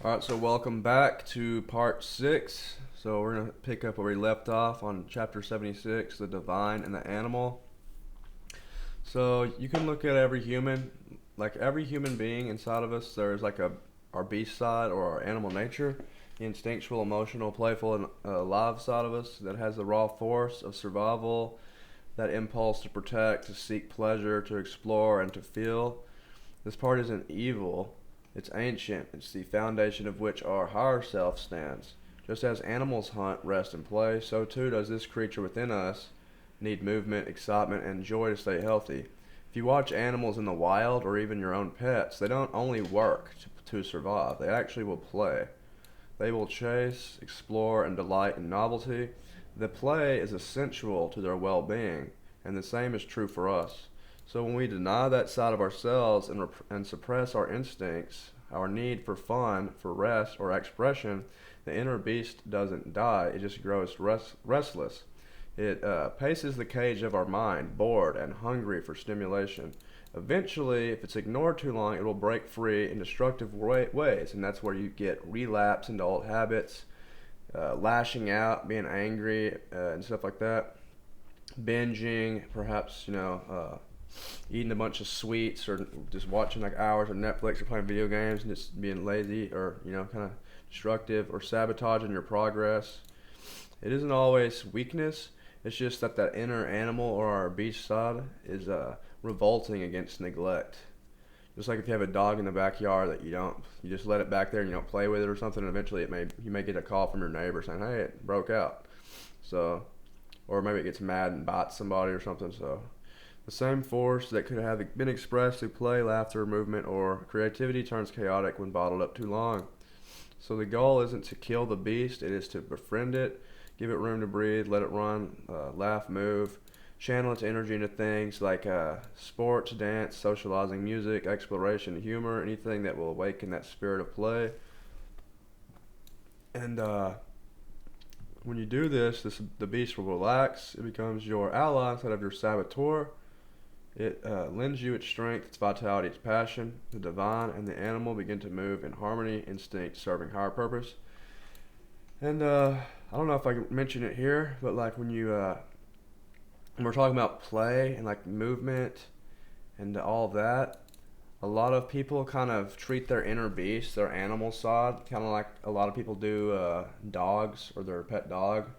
Alright, so welcome back to part 6. So we're going to pick up where we left off on chapter 76, the divine and the animal. So you can look at every human, like every human being inside of us, there's like our beast side or our animal nature, the instinctual, emotional, playful, and alive side of us that has the raw force of survival, that impulse to protect, to seek pleasure, to explore, and to feel. This part isn't evil. It's ancient. It's the foundation of which our higher self stands. Just as animals hunt, rest, and play, so too does this creature within us need movement, excitement, and joy to stay healthy. If you watch animals in the wild or even your own pets, they don't only work to survive, they actually will play. They will chase, explore, and delight in novelty. The play is essential to their well being, and the same is true for us. So when we deny that side of ourselves and suppress our instincts, our need for fun, for rest, or expression, the inner beast doesn't die, it just grows restless. It paces the cage of our mind, bored and hungry for stimulation. Eventually, if it's ignored too long, it will break free in destructive ways, and that's where you get relapse into old habits, lashing out, being angry, and stuff like that. Binging, perhaps, eating a bunch of sweets or just watching like hours of Netflix or playing video games and just being lazy or, kind of destructive or sabotaging your progress. It isn't always weakness. It's just that inner animal or our beast side is revolting against neglect. Just like if you have a dog in the backyard that you just let it back there and you don't play with it or something, and eventually you may get a call from your neighbor saying, hey, it broke out. So, or maybe it gets mad and bites somebody or something. So the same force that could have been expressed through play, laughter, movement, or creativity turns chaotic when bottled up too long. So the goal isn't to kill the beast, it is to befriend it, give it room to breathe, let it run, laugh, move, channel its energy into things like sports, dance, socializing, music, exploration, humor, anything that will awaken that spirit of play. And when you do the beast will relax. It becomes your ally instead of your saboteur. It lends you its strength, its vitality, its passion. The divine and the animal begin to move in harmony, instinct, serving higher purpose. And I don't know if I can mention it here, but like when we're talking about play and like movement and all of that, a lot of people kind of treat their inner beast, their animal side, kind of like a lot of people do dogs or their pet dog.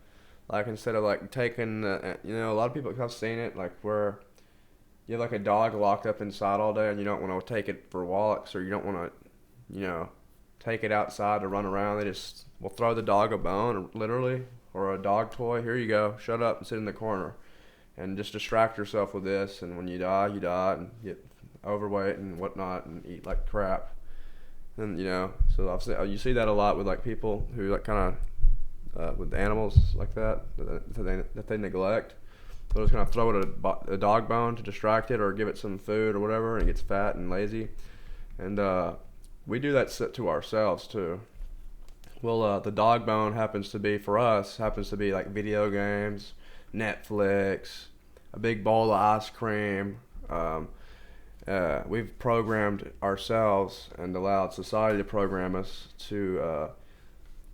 Like instead of like taking, a lot of people, I've seen it, like where you have like a dog locked up inside all day and you don't want to take it for walks or you don't want to, take it outside to run around. They just will throw the dog a bone, literally, or a dog toy. Here you go, shut up and sit in the corner. And just distract yourself with this. And when you die, and get overweight and whatnot and eat like crap. And, so you see that a lot with like people who like kind of, with animals like that they neglect. They'll just kind of throw it a dog bone to distract it or give it some food or whatever, and it gets fat and lazy. And we do that to ourselves too. Well, the dog bone happens to be like video games, Netflix, a big bowl of ice cream. We've programmed ourselves and allowed society to program us to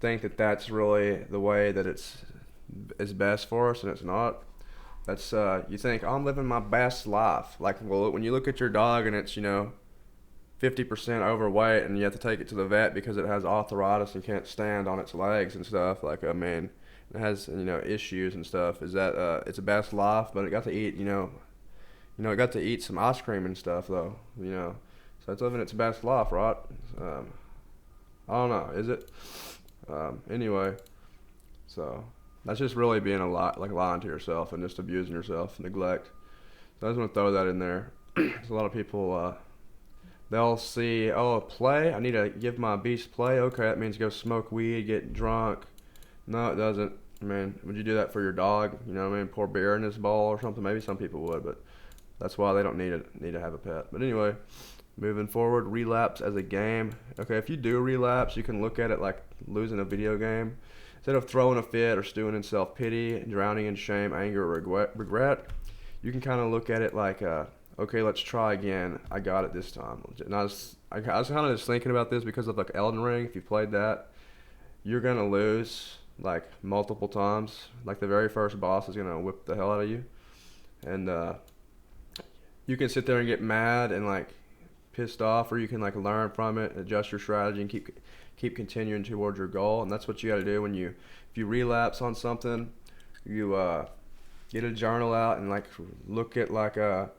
think that that's really the way that is best for us, and it's not. That's you think, oh, I'm living my best life. Like, well, when you look at your dog and it's 50% overweight and you have to take it to the vet because it has arthritis and can't stand on its legs and stuff. Like, I mean, it has issues and stuff. Is that its best life? But it got to eat it got to eat some ice cream and stuff though. So it's living its best life, right? I don't know. Is it? Anyway, so. That's just really being lying to yourself and just abusing yourself, neglect. So I just want to throw that in there. There's a lot of people, they'll see, oh, play, I need to give my beast play. Okay, that means go smoke weed, get drunk. No, it doesn't. I mean, would you do that for your dog? Pour beer in his bowl or something? Maybe some people would, but that's why they don't need to have a pet. But anyway, moving forward, relapse as a game. Okay, if you do relapse, you can look at it like losing a video game. Instead of throwing a fit or stewing in self-pity, drowning in shame, anger, or regret, you can kind of look at it like, okay, let's try again. I got it this time. Not I was kind of just thinking about this because of like Elden Ring. If you played that, you're gonna lose like multiple times. Like the very first boss is gonna whip the hell out of you, and you can sit there and get mad and like pissed off, or you can like learn from it, adjust your strategy, and keep continuing towards your goal. And that's what you got to do when you if you relapse on something, you get a journal out and like look at like I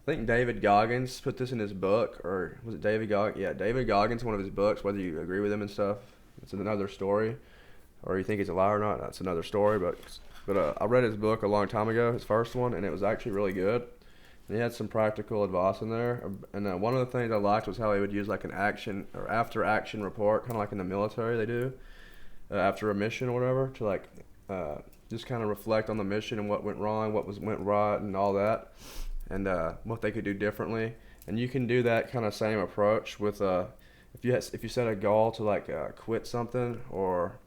think David Goggins put this in his book, or was it David Goggins? Yeah, David Goggins, one of his books. Whether you agree with him and stuff, it's another story, or you think he's a liar or not, that's another story. But I read his book a long time ago, his first one, and it was actually really good. And he had some practical advice in there. And one of the things I liked was how he would use like an action or after action report, kind of like in the military they do after a mission or whatever, to like just kind of reflect on the mission and what went wrong, went right, and all that, and what they could do differently. And you can do that kind of same approach with if you set a goal to like quit something, or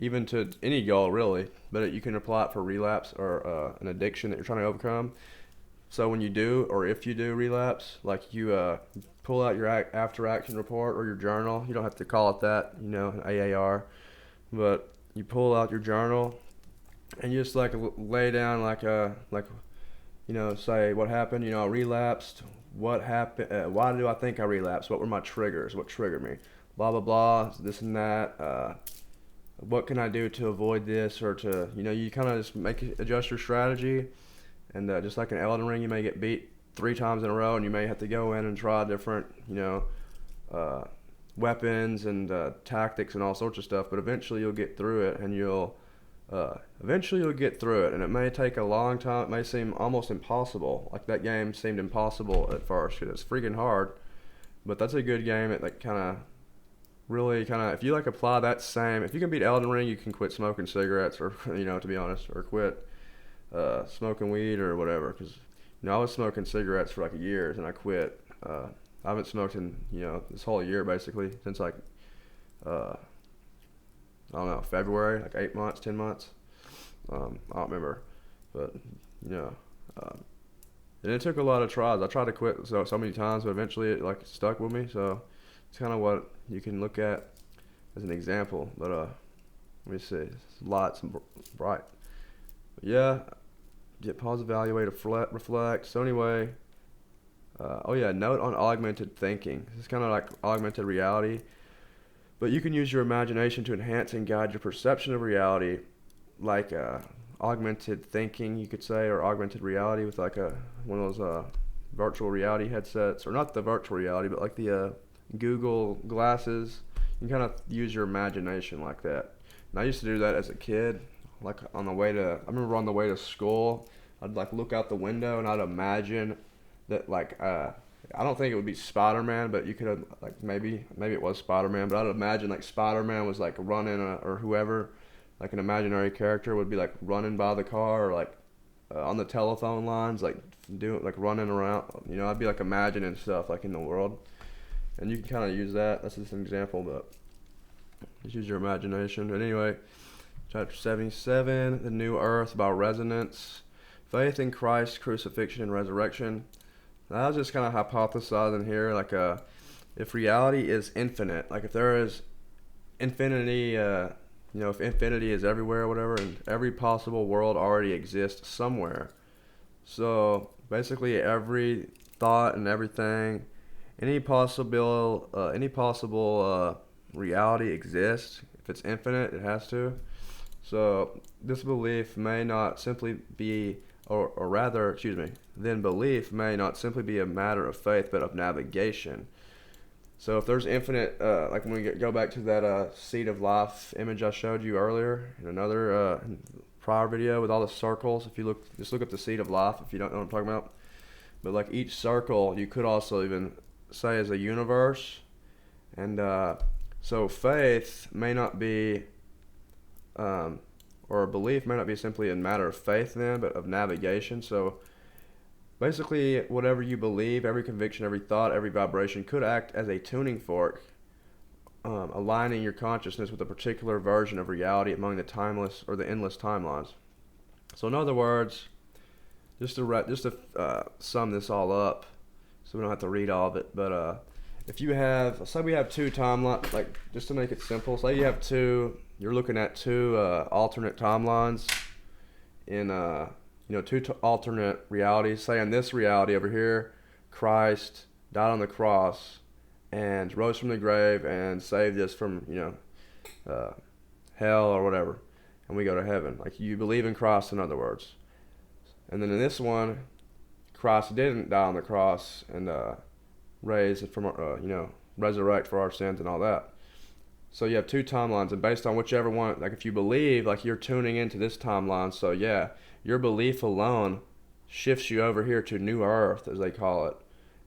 even to any goal really, but you can apply it for relapse or an addiction that you're trying to overcome. So when you do, or if you do relapse, like you pull out your after action report or your journal. You don't have to call it that, AAR, but you pull out your journal and you just like lay down say what happened. I relapsed. What happened? Why do I think I relapsed? What were my triggers? What triggered me? Blah blah blah. This and that. What can I do to avoid this, or to you kind of just adjust your strategy. And just like in Elden Ring, you may get beat 3 times in a row, and you may have to go in and try different, weapons and tactics and all sorts of stuff. But eventually, you'll get through it, and and it may take a long time. It may seem almost impossible. Like that game seemed impossible at first because it's freaking hard. But that's a good game. It like if you like apply that same. If you can beat Elden Ring, you can quit smoking cigarettes, or to be honest, or quit smoking weed or whatever, because I was smoking cigarettes for like years and I quit. I haven't smoked in this whole year basically since like I don't know, February, like 8 months, 10 months. I don't remember, but and it took a lot of tries. I tried to quit so many times, but eventually it like stuck with me. So it's kind of what you can look at as an example. But let me see, it's lots and bright. Yeah, pause, evaluate, reflect. So anyway, note on augmented thinking. This is kind of like augmented reality, but you can use your imagination to enhance and guide your perception of reality, like augmented thinking, you could say, or augmented reality with like one of those virtual reality headsets, or not the virtual reality, but like the Google glasses. You can kind of use your imagination like that. And I used to do that as a kid. Like I remember on the way to school, I'd like look out the window and I'd imagine that like I don't think it would be Spider-Man, but you could have like maybe it was Spider-Man, but I'd imagine like Spider-Man was like running or whoever, like an imaginary character would be like running by the car, or like on the telephone lines, like running around. I'd be like imagining stuff like in the world, and you can kind of use that. That's just an example, but just use your imagination. But anyway. Chapter 77, The New Earth by Resonance, Faith in Christ's Crucifixion and Resurrection. I was just kind of hypothesizing here, like if reality is infinite, like if there is infinity, if infinity is everywhere or whatever, and every possible world already exists somewhere. So basically every thought and everything, any possible reality exists. If it's infinite, it has to. So this belief may not simply be, then belief may not simply be a matter of faith, but of navigation. So if there's infinite, like when we go back to that seed of life image I showed you earlier in another prior video with all the circles, if you just look up the seed of life if you don't know what I'm talking about. But like each circle, you could also even say is a universe, and so faith may not be. Or a belief may not be simply a matter of faith then, but of navigation. So basically, whatever you believe, every conviction, every thought, every vibration could act as a tuning fork, aligning your consciousness with a particular version of reality among the timeless or the endless timelines. So in other words, just to sum this all up, so we don't have to read all of it, but if you have, say we have two timelines, like just to make it simple, say you have you're looking at two alternate timelines in two alternate realities. Say in this reality over here, Christ died on the cross and rose from the grave and saved us from hell or whatever, and we go to heaven. Like, you believe in Christ, in other words. And then in this one, Christ didn't die on the cross and raise from resurrect for our sins and all that. So you have two timelines, and based on whichever one, like if you believe, like you're tuning into this timeline, so yeah, your belief alone shifts you over here to New Earth, as they call it,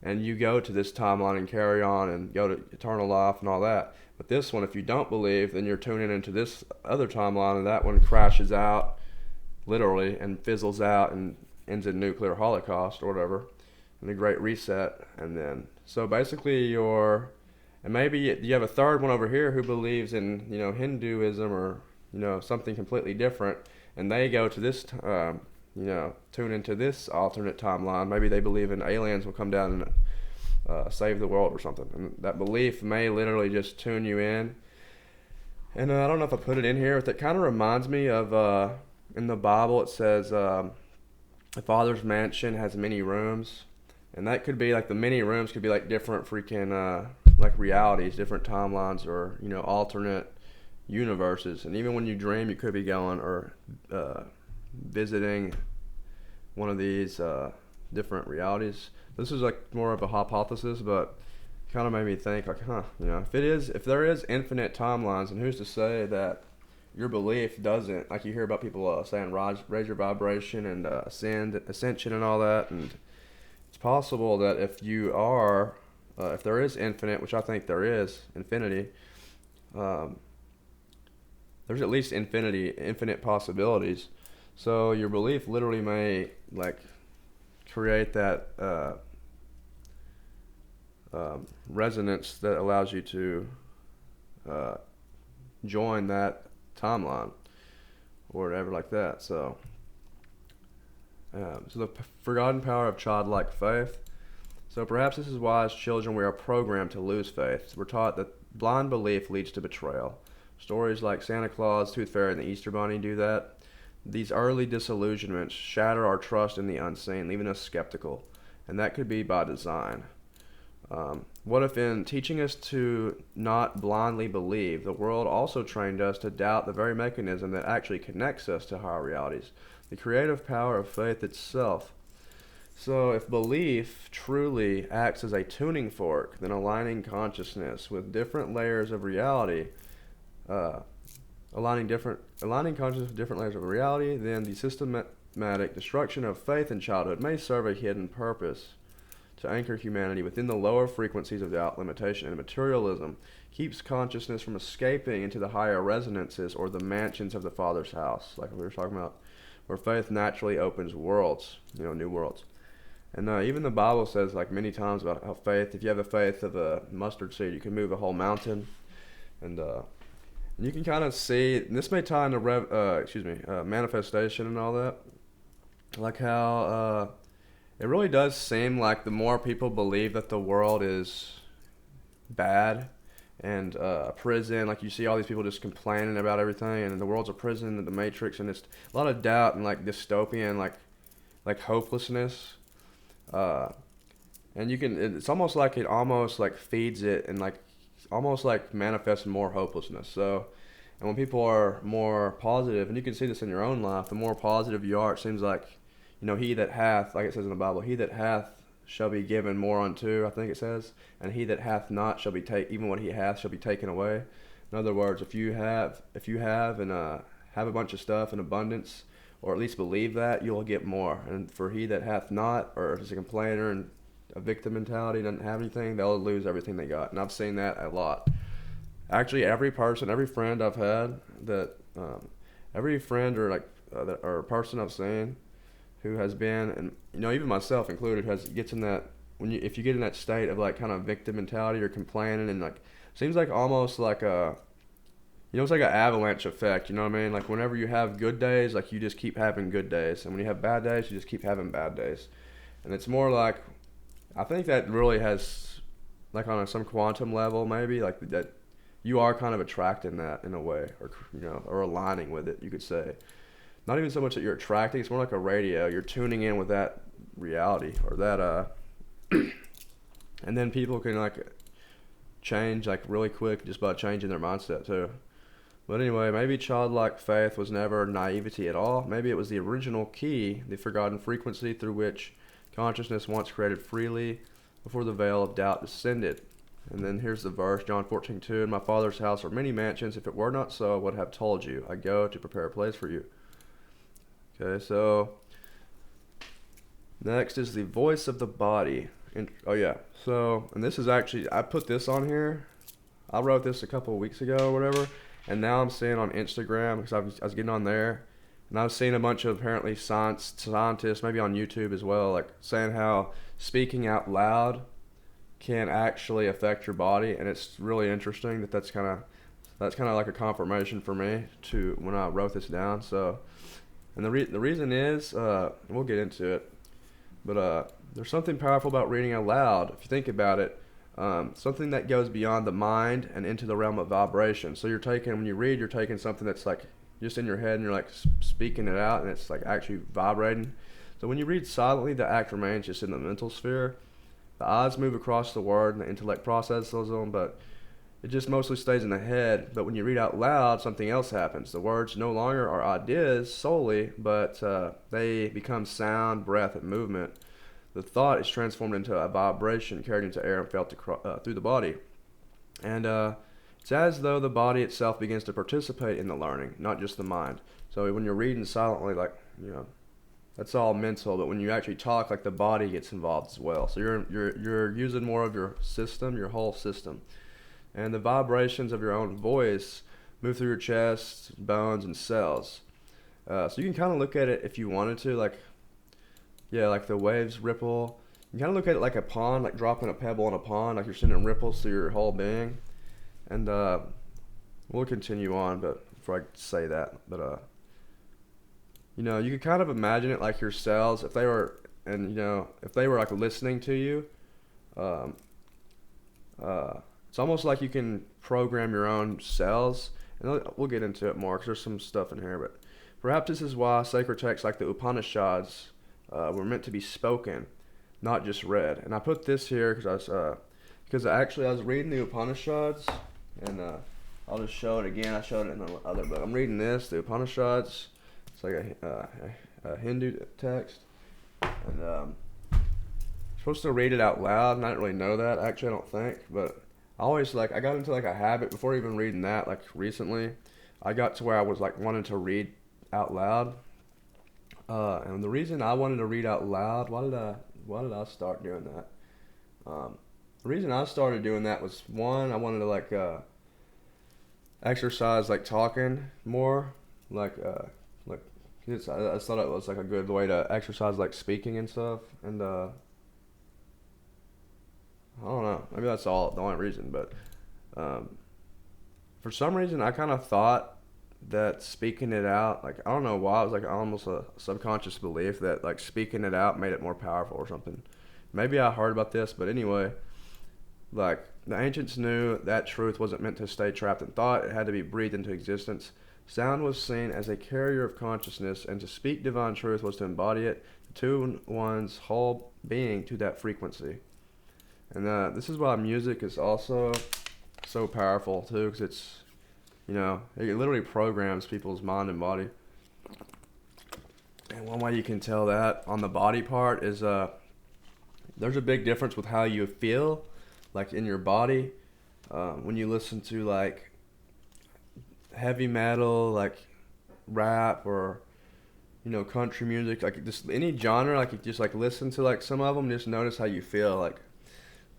and you go to this timeline and carry on and go to eternal life and all that. But this one, if you don't believe, then you're tuning into this other timeline, and that one crashes out, literally, and fizzles out and ends in nuclear holocaust or whatever, and the Great Reset. And then, so basically and maybe you have a third one over here who believes in, Hinduism or, something completely different, and they go to this, tune into this alternate timeline. Maybe they believe in aliens will come down and save the world or something. And that belief may literally just tune you in. And I don't know if I put it in here, but it kind of reminds me of, in the Bible it says, the Father's mansion has many rooms. And that could be like, the many rooms could be like different freaking, like realities, different timelines, or, alternate universes. And even when you dream, you could be going or visiting one of these different realities. This is like more of a hypothesis, but kind of made me think like, if there is infinite timelines, and who's to say that your belief doesn't, like you hear about people saying raise your vibration and ascension and all that, and it's possible that if you are, if there is infinite, which I think there is, infinity, there's at least infinite possibilities. So your belief literally may like create that resonance that allows you to join that timeline or whatever like that. So the forgotten power of childlike faith. So perhaps this is why as children we are programmed to lose faith. We're taught that blind belief leads to betrayal. Stories like Santa Claus, Tooth Fairy, and the Easter Bunny do that. These early disillusionments shatter our trust in the unseen, leaving us skeptical, and that could be by design. What if in teaching us to not blindly believe, the world also trained us to doubt the very mechanism that actually connects us to higher realities, the creative power of faith itself? So if belief truly acts as a tuning fork, then aligning consciousness with different layers of reality, aligning consciousness with different layers of reality, then the systematic destruction of faith in childhood may serve a hidden purpose to anchor humanity within the lower frequencies of doubt, limitation, and materialism keeps consciousness from escaping into the higher resonances or the mansions of the Father's house, like we were talking about, where faith naturally opens worlds, new worlds. And even the Bible says, like many times, about how faith, if you have the faith of a mustard seed, you can move a whole mountain. And you can kind of see, and this may tie into manifestation and all that, like how it really does seem like the more people believe that the world is bad and a prison, like you see all these people just complaining about everything, and the world's a prison and the Matrix, and it's a lot of doubt and like dystopian, like hopelessness. And it's almost like it almost like feeds it and like almost like manifests more hopelessness. So, and when people are more positive, and you can see this in your own life, the more positive you are, it seems like, he that hath, like it says in the Bible, he that hath shall be given more unto, I think it says, and he that hath not shall be even what he hath shall be taken away. In other words, if you have and have a bunch of stuff in abundance, or at least believe that, you'll get more. And for he that hath not, or is a complainer and a victim mentality, doesn't have anything, they'll lose everything they got. And I've seen that a lot. Actually, every friend I've had that, every friend or person I've seen who has been, and even myself included, gets in that, if you get in that state of like kind of victim mentality or complaining, and like seems like almost like it's like an avalanche effect, you know what I mean? Like whenever you have good days, like you just keep having good days, and when you have bad days, you just keep having bad days. And it's more like, I think that really has like on some quantum level, maybe like that you are kind of attracting that in a way, or or aligning with it, you could say. Not even so much that you're attracting; it's more like a radio. You're tuning in with that reality or that and then people can like change like really quick just by changing their mindset too. But anyway, maybe childlike faith was never naivety at all. Maybe it was the original key, the forgotten frequency through which consciousness once created freely before the veil of doubt descended. And then here's the verse, John 14:2. In my Father's house are many mansions. If it were not so, I would have told you. I go to prepare a place for you. Okay, so next is the voice of the body. And this is actually, I put this on here. I wrote this a couple of weeks ago or whatever, and now I'm seeing on Instagram, because I was getting on there, and I was seeing a bunch of apparently scientists, maybe on YouTube as well, like saying how speaking out loud can actually affect your body, and it's really interesting that's kind of like a confirmation for me to when I wrote this down. So, and the reason is, we'll get into it, but there's something powerful about reading out loud. If you think about it, something that goes beyond the mind and into the realm of vibration. So when you read, you're taking something that's like just in your head, and you're like speaking it out, and it's like actually vibrating. So when you read silently, the act remains just in the mental sphere. The eyes move across the word, and the intellect processes them, but it just mostly stays in the head. But when you read out loud, something else happens. The words no longer are ideas solely, but they become sound, breath, and movement. The thought is transformed into a vibration carried into air and felt through the body. And it's as though the body itself begins to participate in the learning, not just the mind. So when you're reading silently, like, that's all mental, but when you actually talk, like, the body gets involved as well. So you're using more of your system, your whole system. And the vibrations of your own voice move through your chest, bones, and cells. So you can kind of look at it if you wanted to, like the waves ripple. You kind of look at it like a pond, like dropping a pebble in a pond, like you're sending ripples through your whole being. And we'll continue on, but before I say that, but you could kind of imagine it like your cells, if they were like listening to you. It's almost like you can program your own cells, and we'll get into it more because there's some stuff in here. But perhaps this is why sacred texts like the Upanishads were meant to be spoken, not just read. And I put this here because I was reading the Upanishads, and I'll just show it again. I showed it in the other book. I'm reading the Upanishads. It's like a Hindu text, and I'm supposed to read it out loud, and I didn't really know that. Actually, I don't think, but I always I got into like a habit before even reading that. Like recently, I got to where I was like wanting to read out loud. And the reason I wanted to read out loud, why did I start doing that? The reason I started doing that was, one, I wanted to exercise talking more, I thought it was a good way to exercise speaking and stuff, and I don't know, maybe that's the only reason, but for some reason I kind of thought that speaking it out, I don't know why, it was almost a subconscious belief that speaking it out made it more powerful or something. Maybe I heard about this, but anyway, the ancients knew that truth wasn't meant to stay trapped in thought. It had to be breathed into existence. Sound was seen as a carrier of consciousness, and to speak divine truth was to embody it, to tune one's whole being to that frequency. And this is why music is also so powerful too, because it's, it literally programs people's mind and body. And one way you can tell that on the body part is there's a big difference with how you feel, in your body, when you listen to heavy metal, rap, or country music, just any genre. You just listen to some of them, just notice how you feel.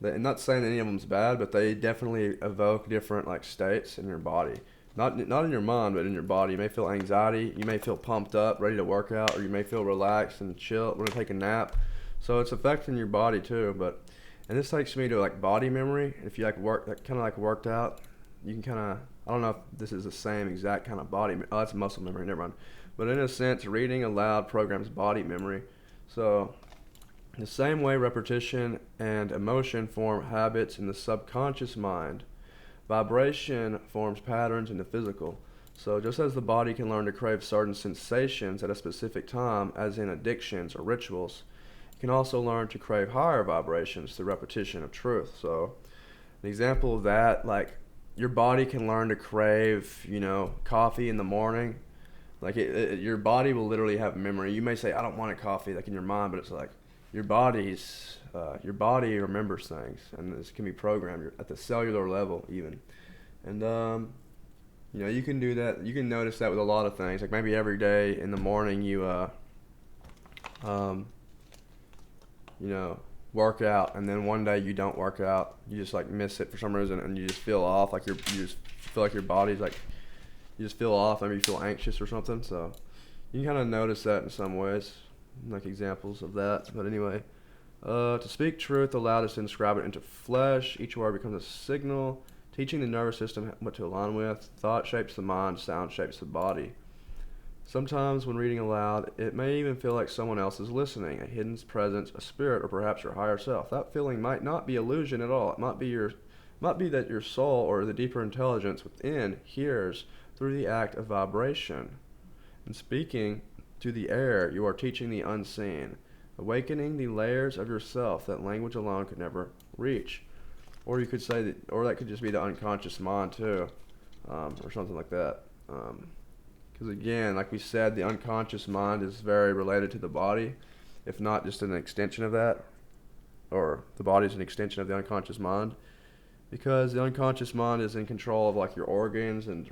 I'm not saying any of them's bad, but they definitely evoke different states in your body. Not in your mind, but in your body. You may feel anxiety, you may feel pumped up, ready to work out, or you may feel relaxed and chill, want to take a nap. So it's affecting your body too. And this takes me to body memory. If you worked out, you can I don't know if this is the same exact kind of body. Oh, that's muscle memory. Never mind. But in a sense, reading aloud programs body memory. So The same way repetition and emotion form habits in the subconscious mind, vibration forms patterns in the physical. So just as the body can learn to crave certain sensations at a specific time, as in addictions or rituals, it can also learn to crave higher vibrations through repetition of truth. So an example of that, like your body can learn to crave, coffee in the morning. Like your body will literally have memory. You may say, "I don't want a coffee," like in your mind, but it's like your body remembers things, and this can be programmed at the cellular level even. And you can do that. You can notice that with a lot of things. Like maybe every day in the morning work out, and then one day you don't work out. You just like miss it for some reason, and you just feel off. Like you just feel like your body's like, you just feel off. Maybe you feel anxious or something. So you can kind of notice that in some ways, like examples of that. But anyway, to speak truth allowed us to inscribe it into flesh. Each word becomes a signal, teaching the nervous system what to align with. Thought shapes the mind, sound shapes the body. Sometimes when reading aloud, it may even feel like someone else is listening, a hidden presence, a spirit, or perhaps your higher self. That feeling might not be illusion at all. It might be that your soul or the deeper intelligence within hears through the act of vibration. In speaking to the air, you are teaching the unseen, awakening the layers of yourself that language alone could never reach. Or you could say that, or that could just be the unconscious mind too, or something like that. Because again, like we said, the unconscious mind is very related to the body, if not just an extension of that, or the body is an extension of the unconscious mind, because the unconscious mind is in control of like your organs and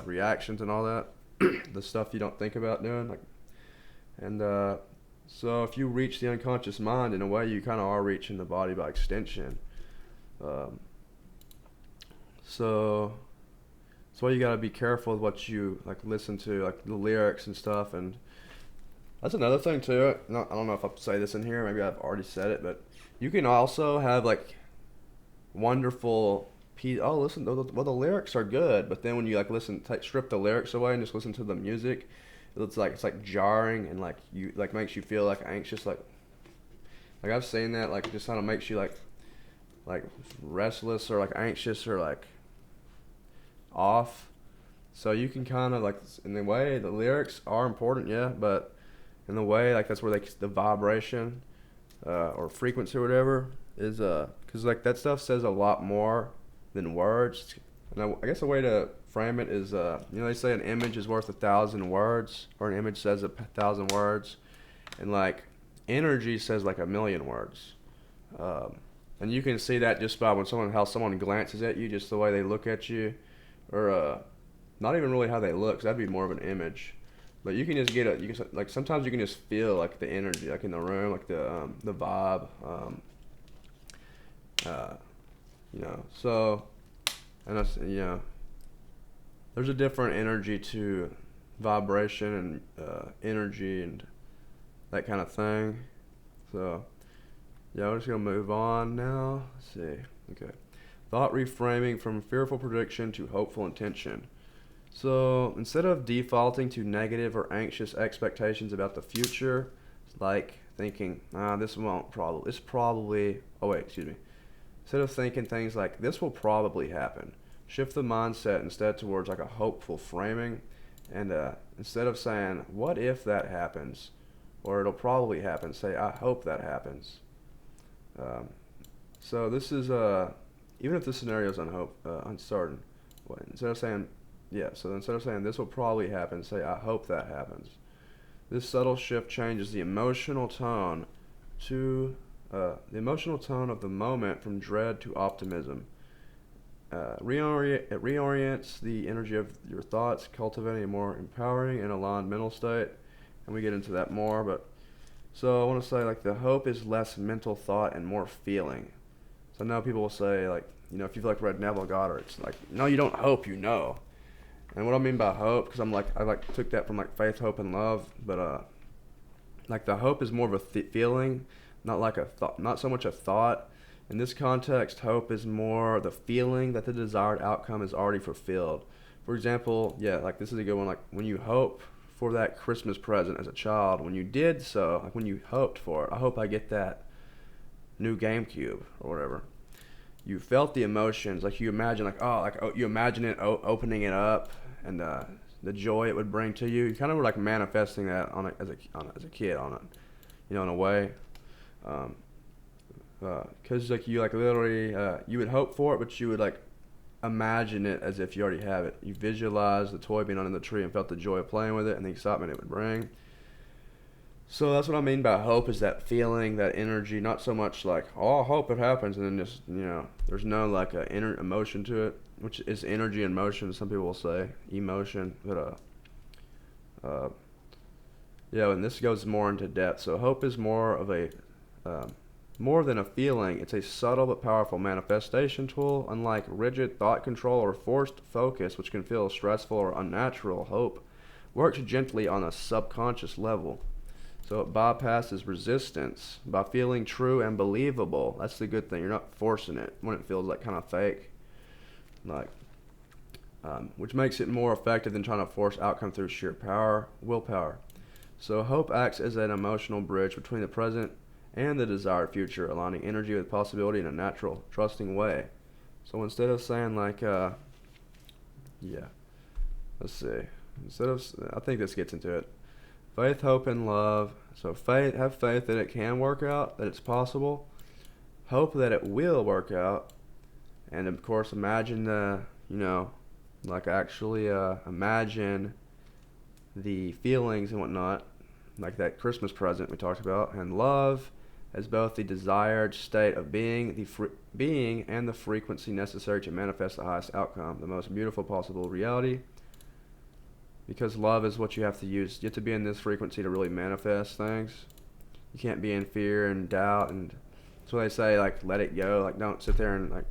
reactions and all that, the stuff you don't think about doing, so if you reach the unconscious mind, in a way, you kind of are reaching the body by extension. So that's why you gotta be careful with what you like listen to, like the lyrics and stuff. And that's another thing too. I don't know if I'll say this in here. Maybe I've already said it, but you can also have like wonderful. Listen. Well, the lyrics are good, but then when you like strip the lyrics away and just listen to the music, it's like jarring and like you like makes you feel like anxious. Like I've seen that. Like it just kind of makes you like restless or like anxious or like off. So you can kind of like, in the way the lyrics are important, yeah, but in the way like that's where the vibration or frequency or whatever is because like that stuff says a lot more than words. And I guess a way to frame it is they say an image is worth 1,000 words, or an image says 1,000 words, and like energy says like 1,000,000 words. And you can see that just by how someone glances at you, just the way they look at you, or not even really how they look, 'cause that'd be more of an image. But you can just like sometimes you can just feel like the energy, like in the room, like the vibe, So, and that's there's a different energy to vibration and energy and that kind of thing. So. Yeah, we're just going to move on now. Let's see. Okay. Thought reframing from fearful prediction to hopeful intention. So instead of defaulting to negative or anxious expectations about the future, like thinking, instead of thinking things like, this will probably happen, shift the mindset instead towards like a hopeful framing. And instead of saying, what if that happens? Or it'll probably happen, say, I hope that happens. So this is even if the scenario is uncertain, instead of saying this will probably happen, say I hope that happens. This subtle shift changes the emotional tone to the emotional tone of the moment from dread to optimism. It reorients the energy of your thoughts, cultivating a more empowering and aligned mental state. And we get into that more, but so I want to say like the hope is less mental thought and more feeling. So I know people will say like, if you've like read Neville Goddard, it's like, no, you don't hope, And what I mean by hope, because I took that from like faith, hope, and love, but like the hope is more of a feeling, not like a thought, not so much a thought. In this context, hope is more the feeling that the desired outcome is already fulfilled. For example, like this is a good one. Like when you hope for that Christmas present as a child, when you did so, like when you hoped for it, I hope I get that new GameCube or whatever. You felt the emotions, like you imagine, you imagine it opening it up and the joy it would bring to you. You kind of were like manifesting that as a kid on it, in a way. Because like you like literally you would hope for it, but you would like imagine it as if you already have it. You visualized the toy being under the tree and felt the joy of playing with it and the excitement it would bring. So that's what I mean by hope, is that feeling, that energy, not so much like, oh, I hope it happens, and then just, there's no like a inner emotion to it, which is energy and motion, some people will say, emotion, but and this goes more into depth. So hope is more of a, more than a feeling, it's a subtle but powerful manifestation tool. Unlike rigid thought control or forced focus, which can feel stressful or unnatural, hope works gently on a subconscious level. So it bypasses resistance by feeling true and believable. That's the good thing. You're not forcing it when it feels like kind of fake, which makes it more effective than trying to force outcome through sheer willpower. So hope acts as an emotional bridge between the present and the desired future, aligning energy with possibility in a natural, trusting way. So instead of saying like, let's see. I think this gets into it. Faith, hope, and love. So have faith that it can work out, that it's possible. Hope that it will work out. And of course, imagine imagine the feelings and whatnot, like that Christmas present we talked about. And love as both the desired state of being, being, and the frequency necessary to manifest the highest outcome, the most beautiful possible reality. Because love is what you have to use. You have to be in this frequency to really manifest things. You can't be in fear and doubt, and that's why they say, like, let it go. Like, don't sit there and, like,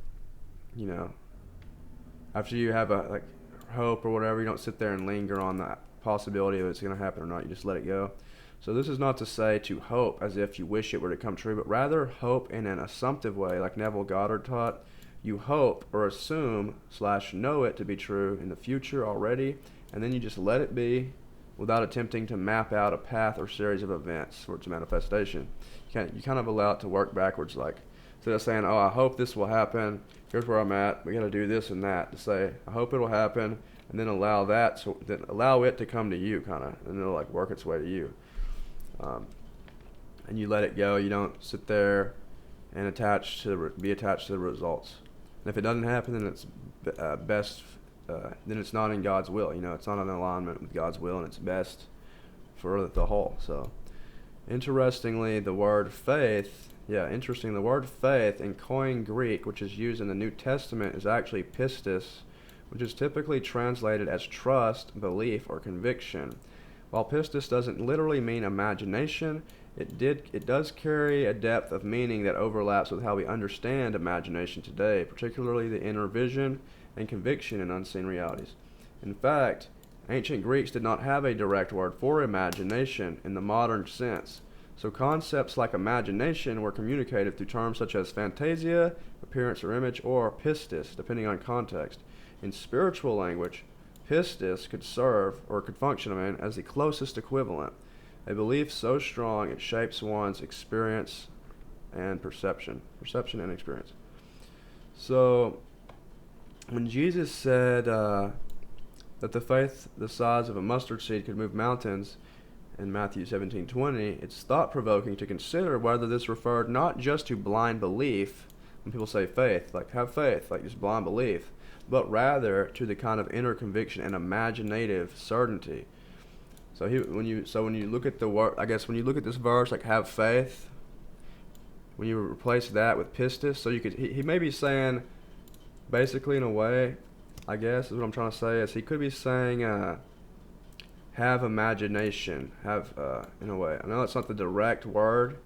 after you have a, like, hope or whatever, you don't sit there and linger on the possibility of it's going to happen or not. You just let it go. So this is not to say to hope as if you wish it were to come true, but rather hope in an assumptive way, like Neville Goddard taught. You hope or assume / know it to be true in the future already, and then you just let it be without attempting to map out a path or series of events for its manifestation. You kind of allow it to work backwards, like instead of saying, oh, I hope this will happen, here's where I'm at, we got to do this and that, to say, I hope it'll happen, and then allow it to come to you, kind of, and it'll like work its way to you. And you let it go. You don't sit there and be attached to the results. And if it doesn't happen, then it's best. Then it's not in God's will. It's not in alignment with God's will, and it's best for the whole. So, interestingly, the word faith. The word faith in Koine Greek, which is used in the New Testament, is actually pistis, which is typically translated as trust, belief, or conviction. While pistis doesn't literally mean imagination, it does carry a depth of meaning that overlaps with how we understand imagination today, particularly the inner vision and conviction in unseen realities. In fact, ancient Greeks did not have a direct word for imagination in the modern sense, so concepts like imagination were communicated through terms such as fantasia, appearance or image, or pistis, depending on context. In spiritual language, pistis could function as the closest equivalent, a belief so strong it shapes one's experience and perception and experience. So, when Jesus said that the faith the size of a mustard seed could move mountains in Matthew 17:20, it's thought-provoking to consider whether this referred not just to blind belief, when people say faith, like have faith, like just blind belief, but rather to the kind of inner conviction and imaginative certainty. So when you look at the word, I guess when you look at this verse, like have faith, when you replace that with pistis, so he may be saying, basically in a way, I guess is what I'm trying to say, is he could be saying have imagination, in a way. I know it's not the direct word,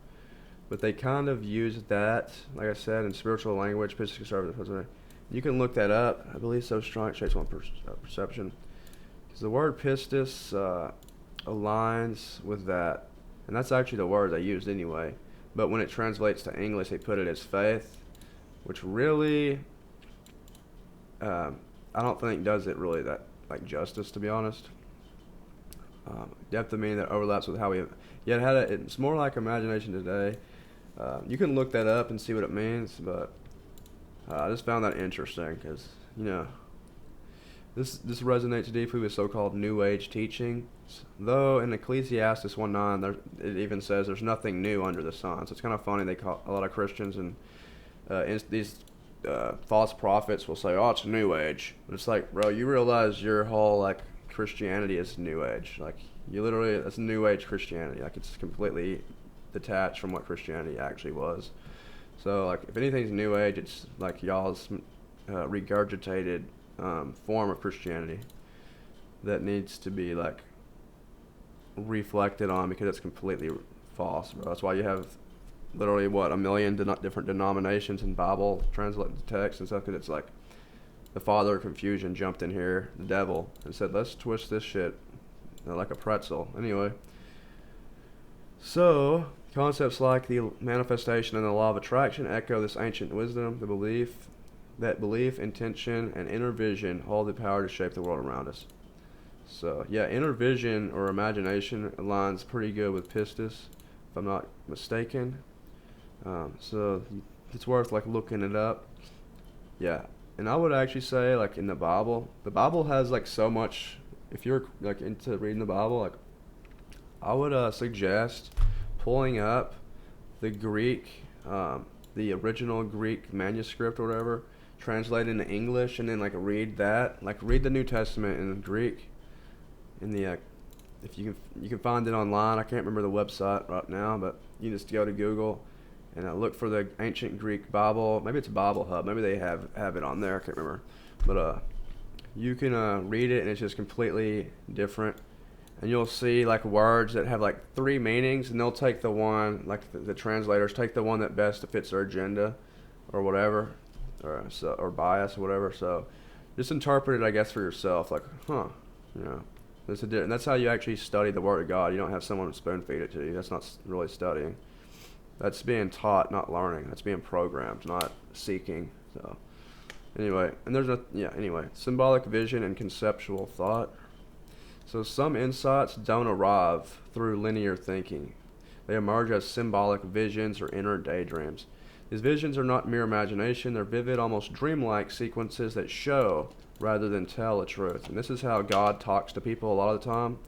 but they kind of use that, like I said, in spiritual language, pistis conservative. You can look that up. I believe so strong it shapes one perception. Because the word pistis aligns with that. And that's actually the word they used anyway. But when it translates to English, they put it as faith, which really, I don't think does it really that like justice, to be honest. depth of meaning that overlaps with how we. Yeah, it's more like imagination today. You can look that up and see what it means, but I just found that interesting because this resonates deeply with so-called New Age teaching. Though in Ecclesiastes 1:9, it even says there's nothing new under the sun. So it's kind of funny they call a lot of Christians and these false prophets will say, "Oh, it's New Age." But it's like, bro, you realize your whole like Christianity is New Age. Like it's New Age Christianity. Like it's completely detached from what Christianity actually was. So like if anything's New Age, it's like y'all's regurgitated form of Christianity that needs to be like reflected on because it's completely false, bro. That's why you have literally a million different denominations in Bible translated text and stuff, because it's like the father of confusion jumped in here, the devil, and said, let's twist this shit like a pretzel. Anyway, so concepts like the manifestation and the law of attraction echo this ancient wisdom, the belief that belief, intention, and inner vision hold the power to shape the world around us. So yeah, inner vision or imagination aligns pretty good with pistis, if I'm not mistaken. So it's worth like looking it up. Yeah, and I would actually say like in the Bible has like so much. If you're like into reading the Bible, like I would suggest pulling up the Greek, the original Greek manuscript or whatever, translate into English, and then like read that. Like read the New Testament in Greek. In the if you can find it online. I can't remember the website right now, but you just go to Google and look for the ancient Greek Bible. Maybe it's Bible Hub. Maybe they have it on there. I can't remember. But you can read it, and it's just completely different. And you'll see like words that have like three meanings, and they'll take the one, like the translators take the one that best fits their agenda, or whatever, or bias or whatever. So just interpret it, I guess, for yourself. Like, and that's how you actually study the Word of God. You don't have someone spoon feed it to you. That's not really studying. That's being taught, not learning. That's being programmed, not seeking. So anyway, symbolic vision and conceptual thought. So some insights don't arrive through linear thinking. They emerge as symbolic visions or inner daydreams. These visions are not mere imagination. They're vivid, almost dreamlike sequences that show rather than tell the truth. And this is how God talks to people a lot of the time.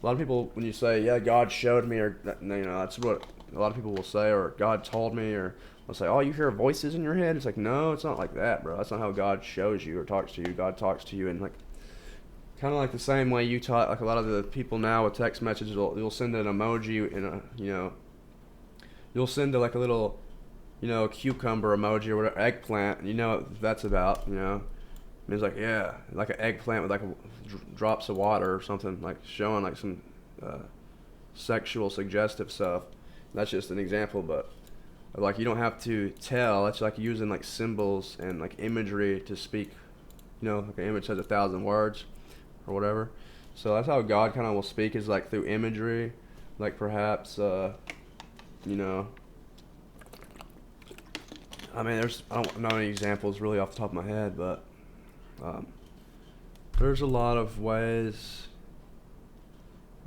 A lot of people, when you say, yeah, God showed me, or that's what a lot of people will say, or God told me, or they'll say, oh, you hear voices in your head? It's like, no, it's not like that, bro. That's not how God shows you or talks to you. God talks to you in like kind of like the same way you talk. Like a lot of the people now with text messages, you'll send an emoji in you'll send like a little, cucumber emoji or whatever, eggplant, and what that's about, I mean, it's like, yeah, like an eggplant with like drops of water or something, like showing like some sexual suggestive stuff. That's just an example, but like you don't have to tell. It's like using like symbols and like imagery to speak. Like an image says 1,000 words or whatever. So that's how God kind of will speak, is like through imagery, like perhaps, I mean, I don't know any examples really off the top of my head, but there's a lot of ways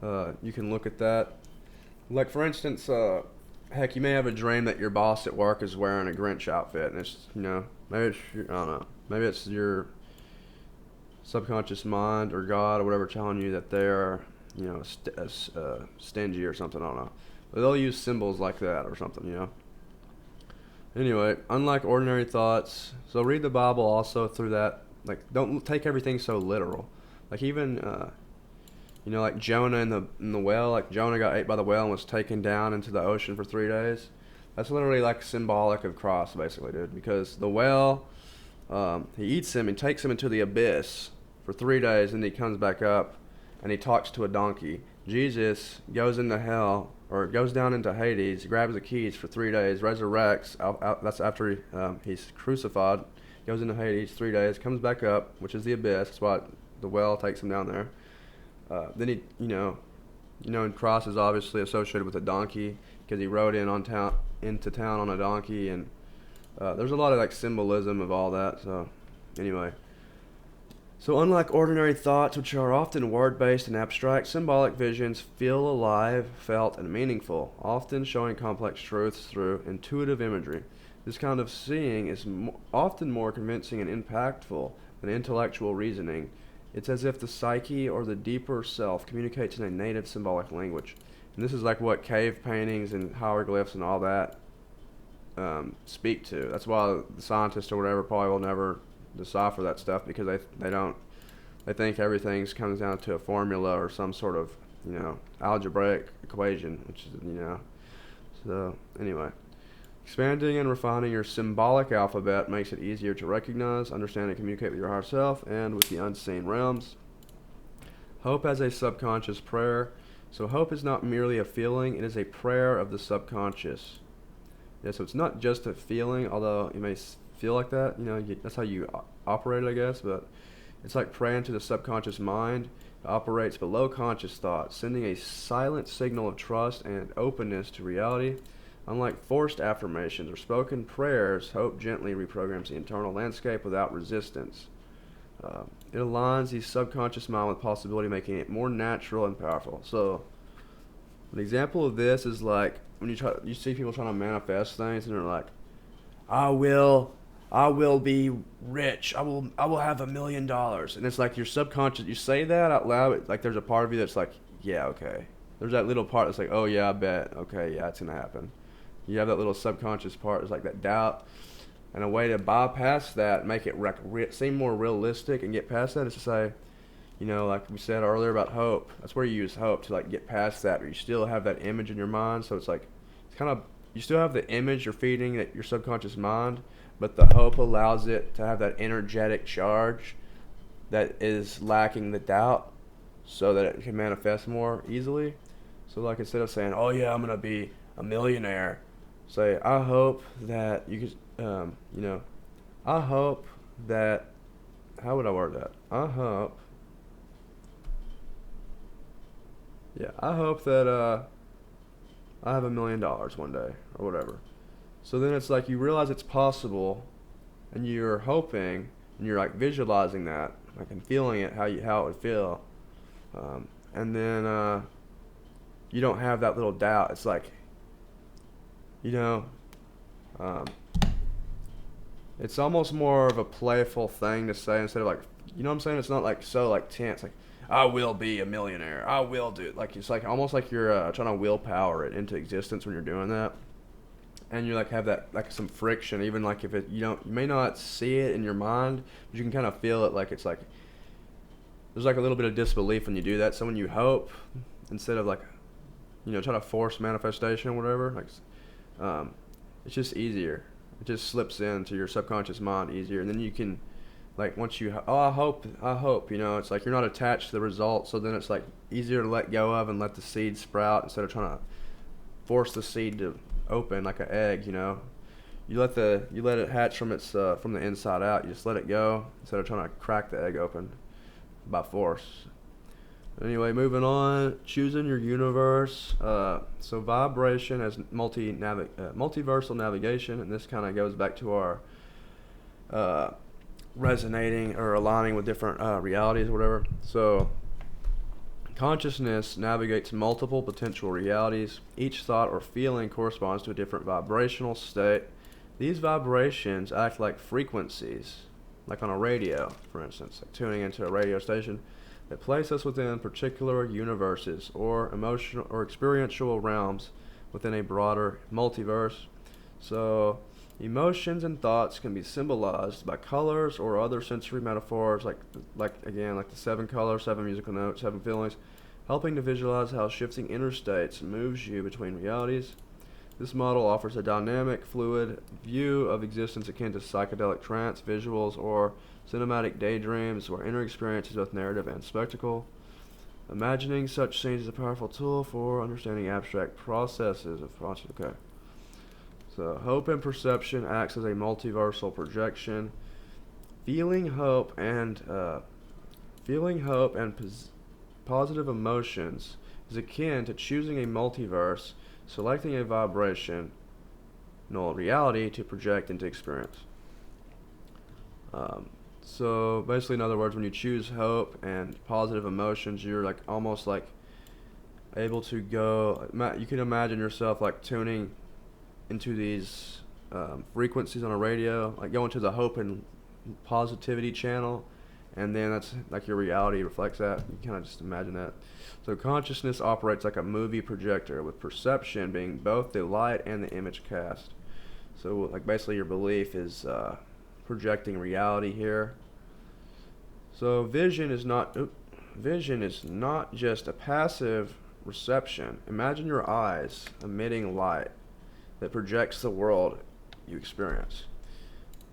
you can look at that. Like for instance, heck, you may have a dream that your boss at work is wearing a Grinch outfit, and it's maybe it's I don't know, maybe it's your subconscious mind or God or whatever telling you that they're stingy or something. I don't know, but they'll use symbols like that or something. Anyway, unlike ordinary thoughts, so read the Bible also through that. Like, don't take everything so literal. Like even, like Jonah in the whale. Like Jonah got ate by the whale and was taken down into the ocean for 3 days. That's literally like symbolic of Christ, basically, dude. Because the whale, he eats him and takes him into the abyss for 3 days, and he comes back up, and he talks to a donkey. Jesus goes into hell, or goes down into Hades, grabs the keys for 3 days, resurrects. That's after he's crucified. Goes into Hades 3 days, comes back up, which is the abyss. That's why the well takes him down there. Then he, and Cross is obviously associated with a donkey because he rode into town on a donkey, and there's a lot of like symbolism of all that. So, anyway, So unlike ordinary thoughts, which are often word-based and abstract, symbolic visions feel alive, felt, and meaningful, often showing complex truths through intuitive imagery. This kind of seeing is often more convincing and impactful than intellectual reasoning. It's as if the psyche or the deeper self communicates in a native symbolic language. And this is like what cave paintings and hieroglyphs and all that speak to. That's why the scientists or whatever probably will never decipher that stuff, because they think everything comes down to a formula or some sort of algebraic equation, which is so anyway. Expanding and refining your symbolic alphabet makes it easier to recognize, understand, and communicate with your higher self and with the unseen realms. Hope as a subconscious prayer. So hope is not merely a feeling, it is a prayer of the subconscious. Yeah, so it's not just a feeling, although you may feel like that. That's how you operate, I guess, but it's like praying to the subconscious mind. It operates below conscious thought, sending a silent signal of trust and openness to reality. Unlike forced affirmations or spoken prayers, hope gently reprograms the internal landscape without resistance. It aligns the subconscious mind with possibility, making it more natural and powerful. So, an example of this is like when you see people trying to manifest things, and they're like, "I will be rich. I will have $1 million." And it's like your subconscious. You say that out loud, like there's a part of you that's like, "Yeah, okay." There's that little part that's like, "Oh yeah, I bet. Okay, yeah, it's gonna happen." You have that little subconscious part. It's like that doubt. And a way to bypass that, make it seem more realistic and get past that, is to say, like we said earlier about hope. That's where you use hope to like get past that, but you still have that image in your mind. So it's like, you still have the image you're feeding your subconscious mind, but the hope allows it to have that energetic charge that is lacking the doubt, so that it can manifest more easily. So like instead of saying, "Oh yeah, I'm gonna be a millionaire," say, "I hope that you could." I hope that, how would I word that? I hope that I have $1 million one day, or whatever. So then it's like you realize it's possible, and you're hoping, and you're like visualizing that, like and feeling it, how it would feel, and then you don't have that little doubt. It's like, it's almost more of a playful thing to say instead of like, you know what I'm saying? It's not like so like tense, like, "I will be a millionaire. I will do it." Like it's like almost like you're trying to willpower it into existence when you're doing that, and you like have that like some friction, even like if you may not see it in your mind, but you can kind of feel it. Like it's like there's like a little bit of disbelief when you do that. So when you hope, instead of like try to force manifestation or whatever, like it's just easier. It just slips into your subconscious mind easier, and then you can, like, once you, I hope, it's like you're not attached to the result, so then it's like easier to let go of and let the seed sprout instead of trying to force the seed to open like an egg. You let it hatch from the inside out. You just let it go instead of trying to crack the egg open by force. Anyway, moving on, choosing your universe. So vibration as multiversal navigation, and this kind of goes back to our resonating or aligning with different realities or whatever. So consciousness navigates multiple potential realities. Each thought or feeling corresponds to a different vibrational state. These vibrations act like frequencies, like on a radio, for instance, like tuning into a radio station, that place us within particular universes or emotional or experiential realms within a broader multiverse. So emotions and thoughts can be symbolized by colors or other sensory metaphors, like the 7 colors, 7 musical notes, 7 feelings, helping to visualize how shifting interstates moves you between realities. This model offers a dynamic, fluid view of existence akin to psychedelic trance, visuals, or cinematic daydreams, where inner experience is both narrative and spectacle. Imagining such scenes is a powerful tool for understanding abstract processes of conscious. Okay. So hope and perception acts as a multiversal projection. Feeling hope and positive emotions is akin to choosing a multiverse, selecting a vibrational reality to project into experience. So basically, in other words, when you choose hope and positive emotions, you're like almost like able to go. You can imagine yourself like tuning into these frequencies on a radio, like going to the hope and positivity channel, and then that's like your reality reflects that. You kind of just imagine that. So consciousness operates like a movie projector, with perception being both the light and the image cast. So like basically your belief is projecting reality here. So vision is not just a passive reception. Imagine your eyes emitting light that projects the world you experience.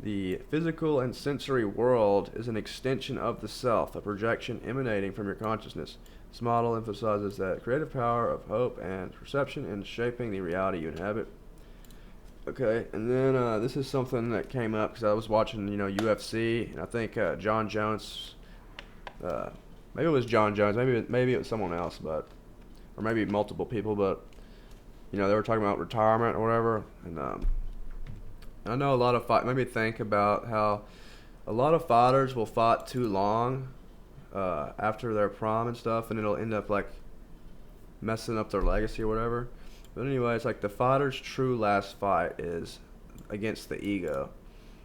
The physical and sensory world is an extension of the self, a projection emanating from your consciousness. This model emphasizes that creative power of hope and perception in shaping the reality you inhabit. Okay, and then this is something that came up because I was watching, UFC, and I think John Jones, maybe it was John Jones, maybe it was someone else, or maybe multiple people, but they were talking about retirement or whatever, and I know a lot of made me think about how a lot of fighters will fight too long after their prime and stuff, and it'll end up like messing up their legacy or whatever. But anyway, it's like the fighter's true last fight is against the ego.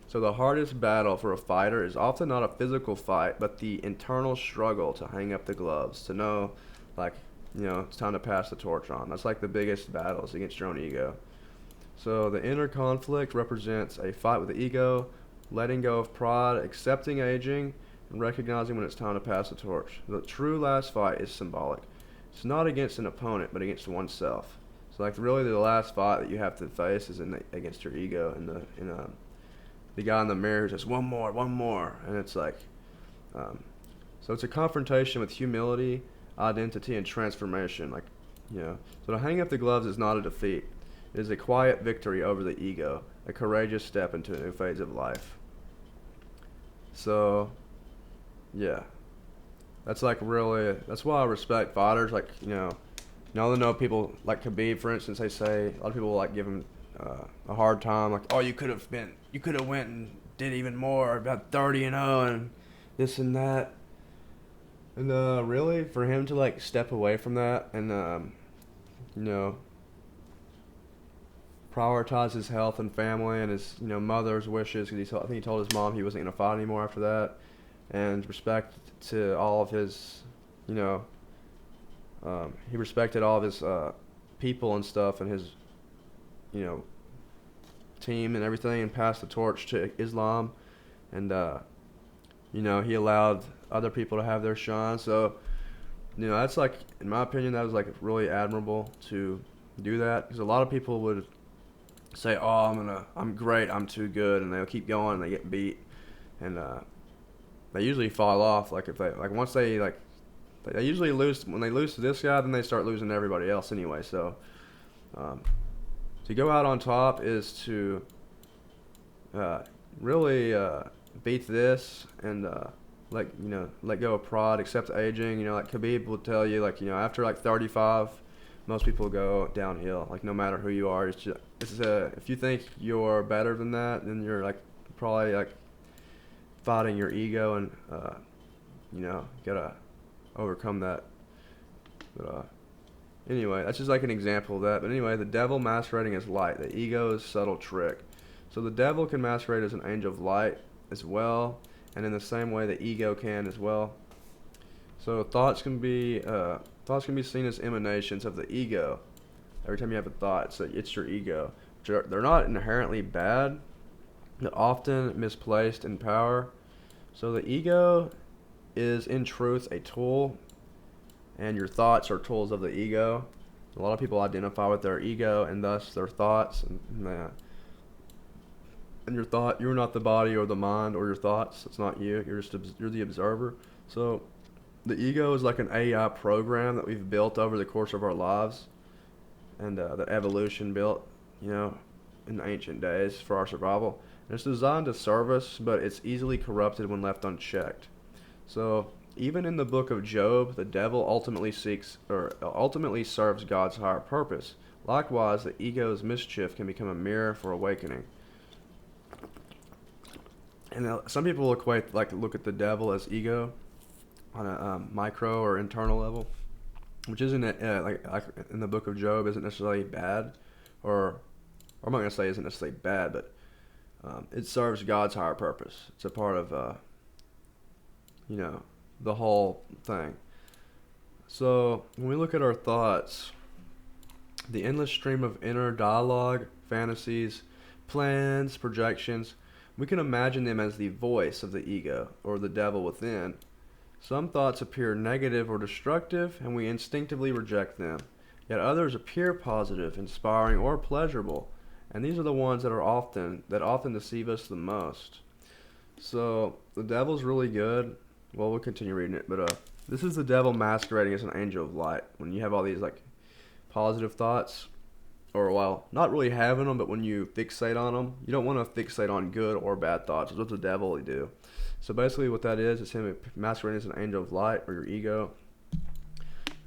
So the hardest battle for a fighter is often not a physical fight, but the internal struggle to hang up the gloves, to know, like, it's time to pass the torch on. That's like the biggest battle is against your own ego. So the inner conflict represents a fight with the ego, letting go of pride, accepting aging, and recognizing when it's time to pass the torch. The true last fight is symbolic. It's not against an opponent, but against oneself. So like really the last fight that you have to face is against your ego, and the guy in the mirror says one more, and it's like, so it's a confrontation with humility, identity, and transformation. So to hang up the gloves is not a defeat. It is a quiet victory over the ego, a courageous step into a new phase of life. So, yeah, that's like really, that's why I respect fighters. Like, I know people like Khabib, for instance. They say a lot of people like give him a hard time, like, oh, you could have went and did even more, about 30-0 and this and that. And really, for him to like step away from that and prioritize his health and family and his mother's wishes, because I think he told his mom he wasn't gonna fight anymore after that, and respect to all of his he respected all of his people and stuff and his team and everything, and passed the torch to Islam, and he allowed other people to have their shine. So that's like, in my opinion, that was like really admirable to do that, because a lot of people would say, oh, I'm great, I'm too good, and they'll keep going and they get beat, and they usually fall off. Like if they once they usually lose, when they lose to this guy, then they start losing to everybody else anyway. So to go out on top is to really beat this and let go of pride, accept aging. Like Khabib will tell you, after 35, most people go downhill. Like no matter who you are, if you think you're better than that, then you're probably fighting your ego, and gotta overcome that. But anyway, that's just like an example of that. But anyway, the devil masquerading as light, the ego's subtle trick. So the devil can masquerade as an angel of light as well, and in the same way the ego can as well. So thoughts can be seen as emanations of the ego. Every time you have a thought, it's your ego. They're not inherently bad, but often misplaced in power. So the ego is in truth a tool, and your thoughts are tools of the ego. A lot of people identify with their ego and thus their thoughts, and your thought, you're not the body or the mind or your thoughts. It's not you. You're the observer. So the ego is like an AI program that we've built over the course of our lives, and that evolution built, in the ancient days for our survival. And it's designed to serve us, but it's easily corrupted when left unchecked. So even in the book of Job, the devil ultimately serves God's higher purpose. Likewise, the ego's mischief can become a mirror for awakening. And some people look at the devil as ego on a micro or internal level, which isn't like in the book of Job isn't necessarily bad, or I'm not gonna say isn't necessarily bad, but it serves God's higher purpose. It's a part of you know the whole thing. So when we look at our thoughts, the endless stream of inner dialogue, fantasies, plans, projections, we can imagine them as the voice of the ego or the devil within. Some thoughts appear negative or destructive, and we instinctively reject them. Yet others appear positive, inspiring, or pleasurable, and these are the ones that often deceive us the most. So the devil's really good. Well, we'll continue reading it, but this is the devil masquerading as an angel of light. When you have all these like positive thoughts, or well, not really having them, but when you fixate on them, you don't want to fixate on good or bad thoughts. That's what the devil will do. So basically what that is him masquerading as an angel of light or your ego.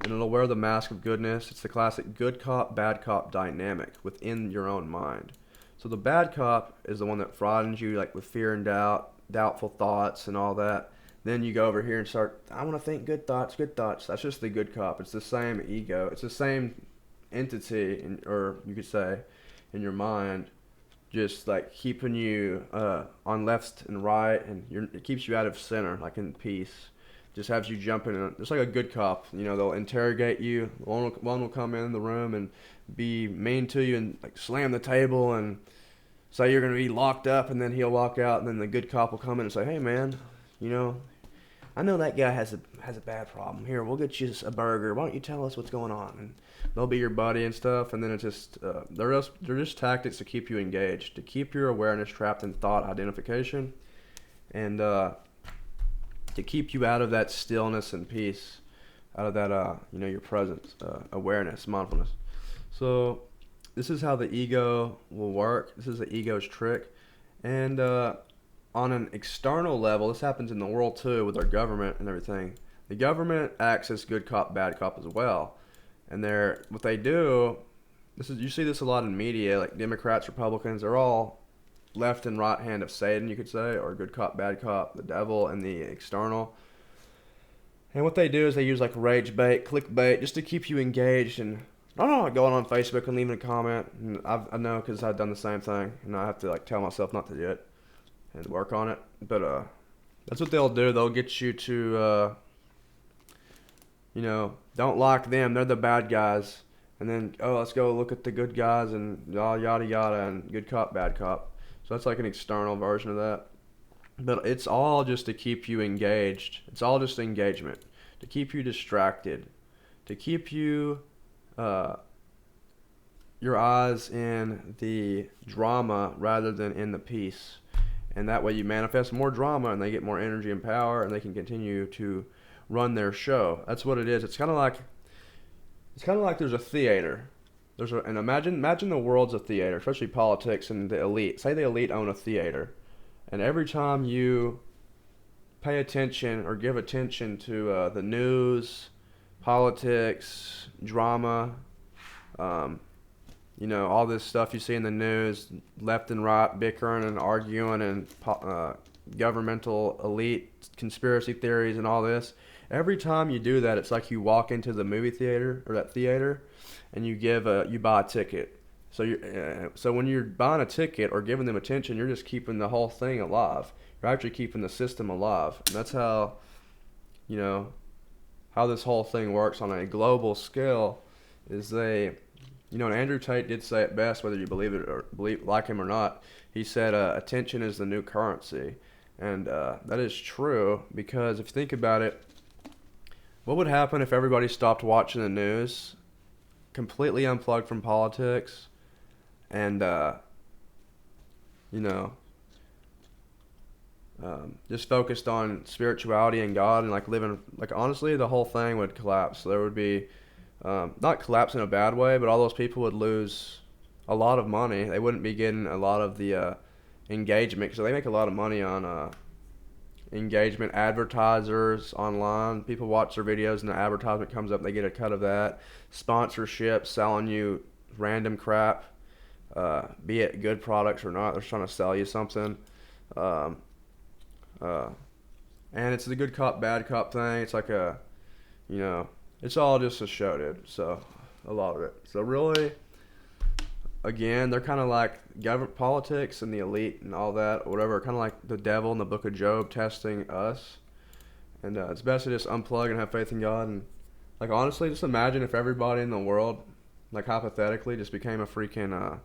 And it'll wear the mask of goodness. It's the classic good cop, bad cop dynamic within your own mind. So the bad cop is the one that frightens you like with fear and doubt, doubtful thoughts and all that. Then you go over here and start, I want to think good thoughts, good thoughts. That's just the good cop. It's the same ego. It's the same entity, or you could say, in your mind, just like keeping you on left and right, and it keeps you out of center, like in peace. Just has you jumping, just like a good cop. They'll interrogate you. One will come in the room and be mean to you and like slam the table and say you're going to be locked up, and then he'll walk out, and then the good cop will come in and say, hey man, I know that guy has a bad problem. Here, we'll get you a burger. Why don't you tell us what's going on? And they'll be your buddy and stuff. And then it's just they're just tactics to keep you engaged, to keep your awareness trapped in thought identification, and to keep you out of that stillness and peace, out of that your presence, awareness, mindfulness. So this is how the ego will work. This is the ego's trick, and on an external level, this happens in the world too with our government and everything. The government acts as good cop, bad cop as well. And what they do, you see this a lot in media, like Democrats, Republicans, they're all left and right hand of Satan, you could say, or good cop, bad cop, the devil and the external. And what they do is they use like rage bait, clickbait, just to keep you engaged and going on Facebook and leaving a comment. And I know because I've done the same thing, and I have to like tell myself not to do it and work on it. But that's what they'll do. They'll get you to don't like them, they're the bad guys, and then let's go look at the good guys and yada yada and good cop, bad cop. So that's like an external version of that, but it's all just to keep you engaged. It's all just engagement, to keep you distracted, to keep you your eyes in the drama rather than in the peace. And that way you manifest more drama, and they get more energy and power, and they can continue to run their show. That's what it is. It's kind of like there's a theater. And imagine the world's a theater, especially politics and the elite. Say the elite own a theater, and every time you pay attention or give attention to the news, politics, drama, all this stuff you see in the news, left and right, bickering and arguing, and governmental elite conspiracy theories and all this. Every time you do that, it's like you walk into the movie theater or that theater, and you buy a ticket. So when you're buying a ticket or giving them attention, you're just keeping the whole thing alive. You're actually keeping the system alive, and that's how this whole thing works on a global scale. And Andrew Tate did say it best, whether you believe it or like him or not. He said, attention is the new currency. And that is true, because if you think about it, what would happen if everybody stopped watching the news, completely unplugged from politics, and, just focused on spirituality and God and like living, like honestly, the whole thing would collapse. There would be not collapse in a bad way, but all those people would lose a lot of money. They wouldn't be getting a lot of the engagement, because they make a lot of money on engagement. Advertisers online, people watch their videos and the advertisement comes up, they get a cut of that. Sponsorship, selling you random crap, be it good products or not, they're trying to sell you something. Uh, and it's the good cop, bad cop thing. It's like a, you know, it's all just a show, dude. So, a lot of it. So really, again, they're kind of like government politics and the elite and all that, or whatever. Kind of like the devil in the Book of Job testing us. And it's best to just unplug and have faith in God. And like honestly, just imagine if everybody in the world, like hypothetically, just became a freaking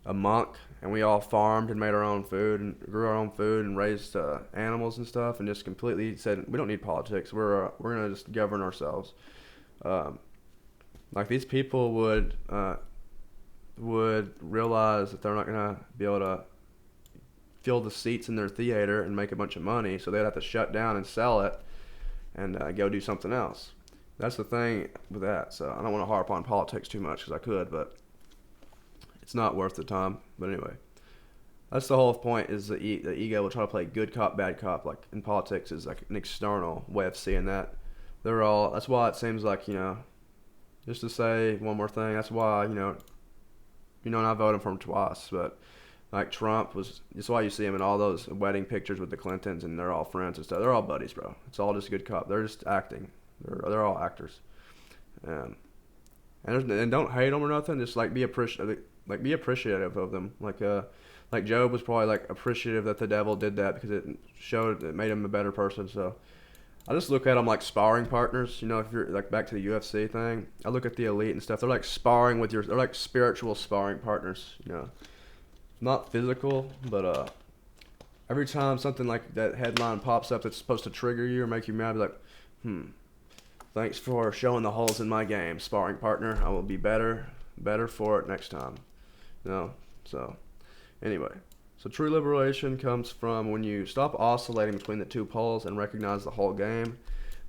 a monk, and we all farmed and made our own food and grew our own food and raised animals and stuff, and just completely said we don't need politics. We're gonna just govern ourselves. Um, like these people would realize that they're not gonna be able to fill the seats in their theater and make a bunch of money, so they'd have to shut down and sell it and go do something else. That's the thing with that. So I don't want to harp on politics too much because I could, but it's not worth the time. But anyway, that's the whole point. Is the ego will try to play good cop, bad cop. Like in politics, is like an external way of seeing that. They're all. That's why it seems like just to say one more thing. That's why and I voted for him twice. But like Trump was. That's why you see him in all those wedding pictures with the Clintons, and they're all friends and stuff. They're all buddies, bro. It's all just good cop. They're just acting. They're all actors. And don't hate them or nothing. Just like be appreciative. Like be appreciative of them. Like Job was probably like appreciative that the devil did that because it made him a better person. So I just look at them like sparring partners. If you're like back to the UFC thing, I look at the elite and stuff. They're like sparring with they're like spiritual sparring partners. Not physical, but every time something like that headline pops up that's supposed to trigger you or make you mad, be like, thanks for showing the holes in my game, sparring partner. I will be better for it next time. So anyway, so true liberation comes from when you stop oscillating between the two poles and recognize the whole game.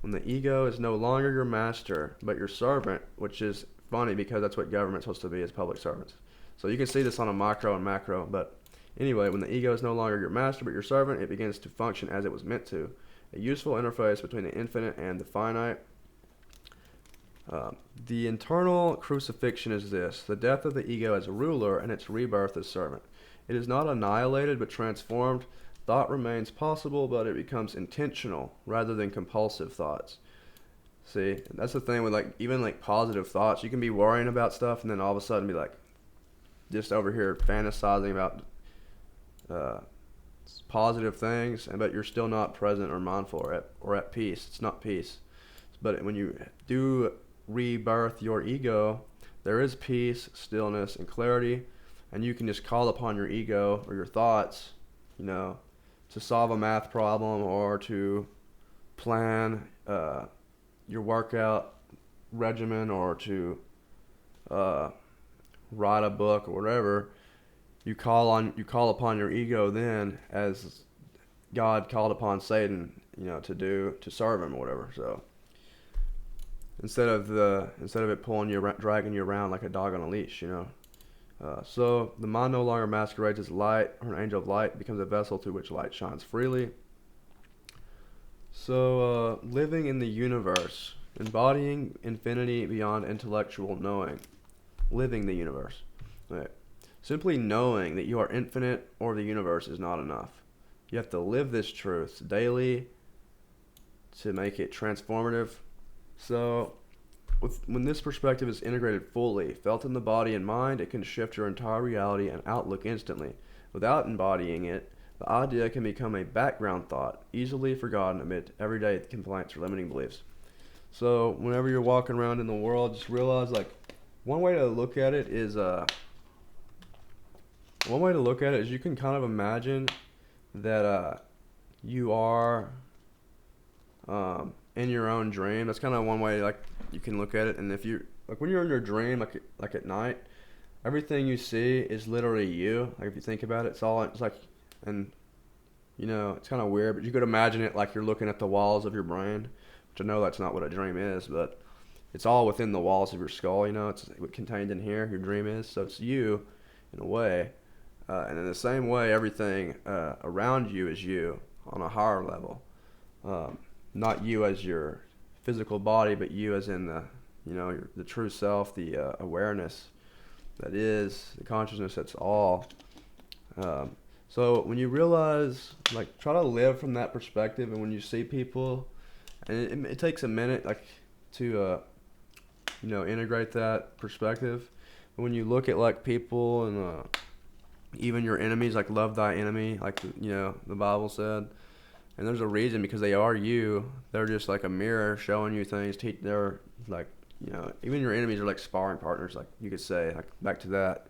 When the ego is no longer your master, but your servant, which is funny because that's what government's supposed to be, as public servants. So you can see this on a micro and macro, but anyway, when the ego is no longer your master, but your servant, it begins to function as it was meant to. A useful interface between the infinite and the finite. The internal crucifixion is this: the death of the ego as a ruler and its rebirth as servant. It is not annihilated but transformed. Thought remains possible, but it becomes intentional rather than compulsive thoughts. See, that's the thing with even positive thoughts. You can be worrying about stuff and then all of a sudden be like just over here fantasizing about positive things, but you're still not present or mindful or at peace. It's not peace. But when you do rebirth your ego, there is peace, stillness, and clarity, and you can just call upon your ego or your thoughts, to solve a math problem or to plan your workout regimen or to write a book or whatever. You call upon your ego then, as God called upon Satan, to serve him or whatever. So instead of it dragging you around like a dog on a leash, So the mind no longer masquerades as light, or an angel of light becomes a vessel through which light shines freely. So living in the universe, embodying infinity beyond intellectual knowing, living the universe. Right. Simply knowing that you are infinite or the universe is not enough. You have to live this truth daily to make it transformative. So when this perspective is integrated fully, felt in the body and mind, it can shift your entire reality and outlook instantly. Without embodying it, the idea can become a background thought, easily forgotten amid everyday complaints or limiting beliefs. So whenever you're walking around in the world, just realize one way to look at it is you can kind of imagine that you are in your own dream. That's kind of one way you can look at it. And if you when you're in your dream, like at night, everything you see is literally you. If you think about it, it's kind of weird, but you could imagine it like you're looking at the walls of your brain, which I know that's not what a dream is, but it's all within the walls of your skull. It's contained in here. Your dream is, so it's you, in a way. And in the same way, everything around you is you on a higher level. Not you as your physical body, but you as in the true self, the awareness that is, the consciousness that's all. So when you realize, like, try to live from that perspective, and when you see people, and it takes a minute, like, to integrate that perspective. But when you look at like people and even your enemies, like love thy enemy, like the Bible said, and there's a reason because they are you. They're just like a mirror showing you things. They're like even your enemies are like sparring partners, like you could say, like back to that.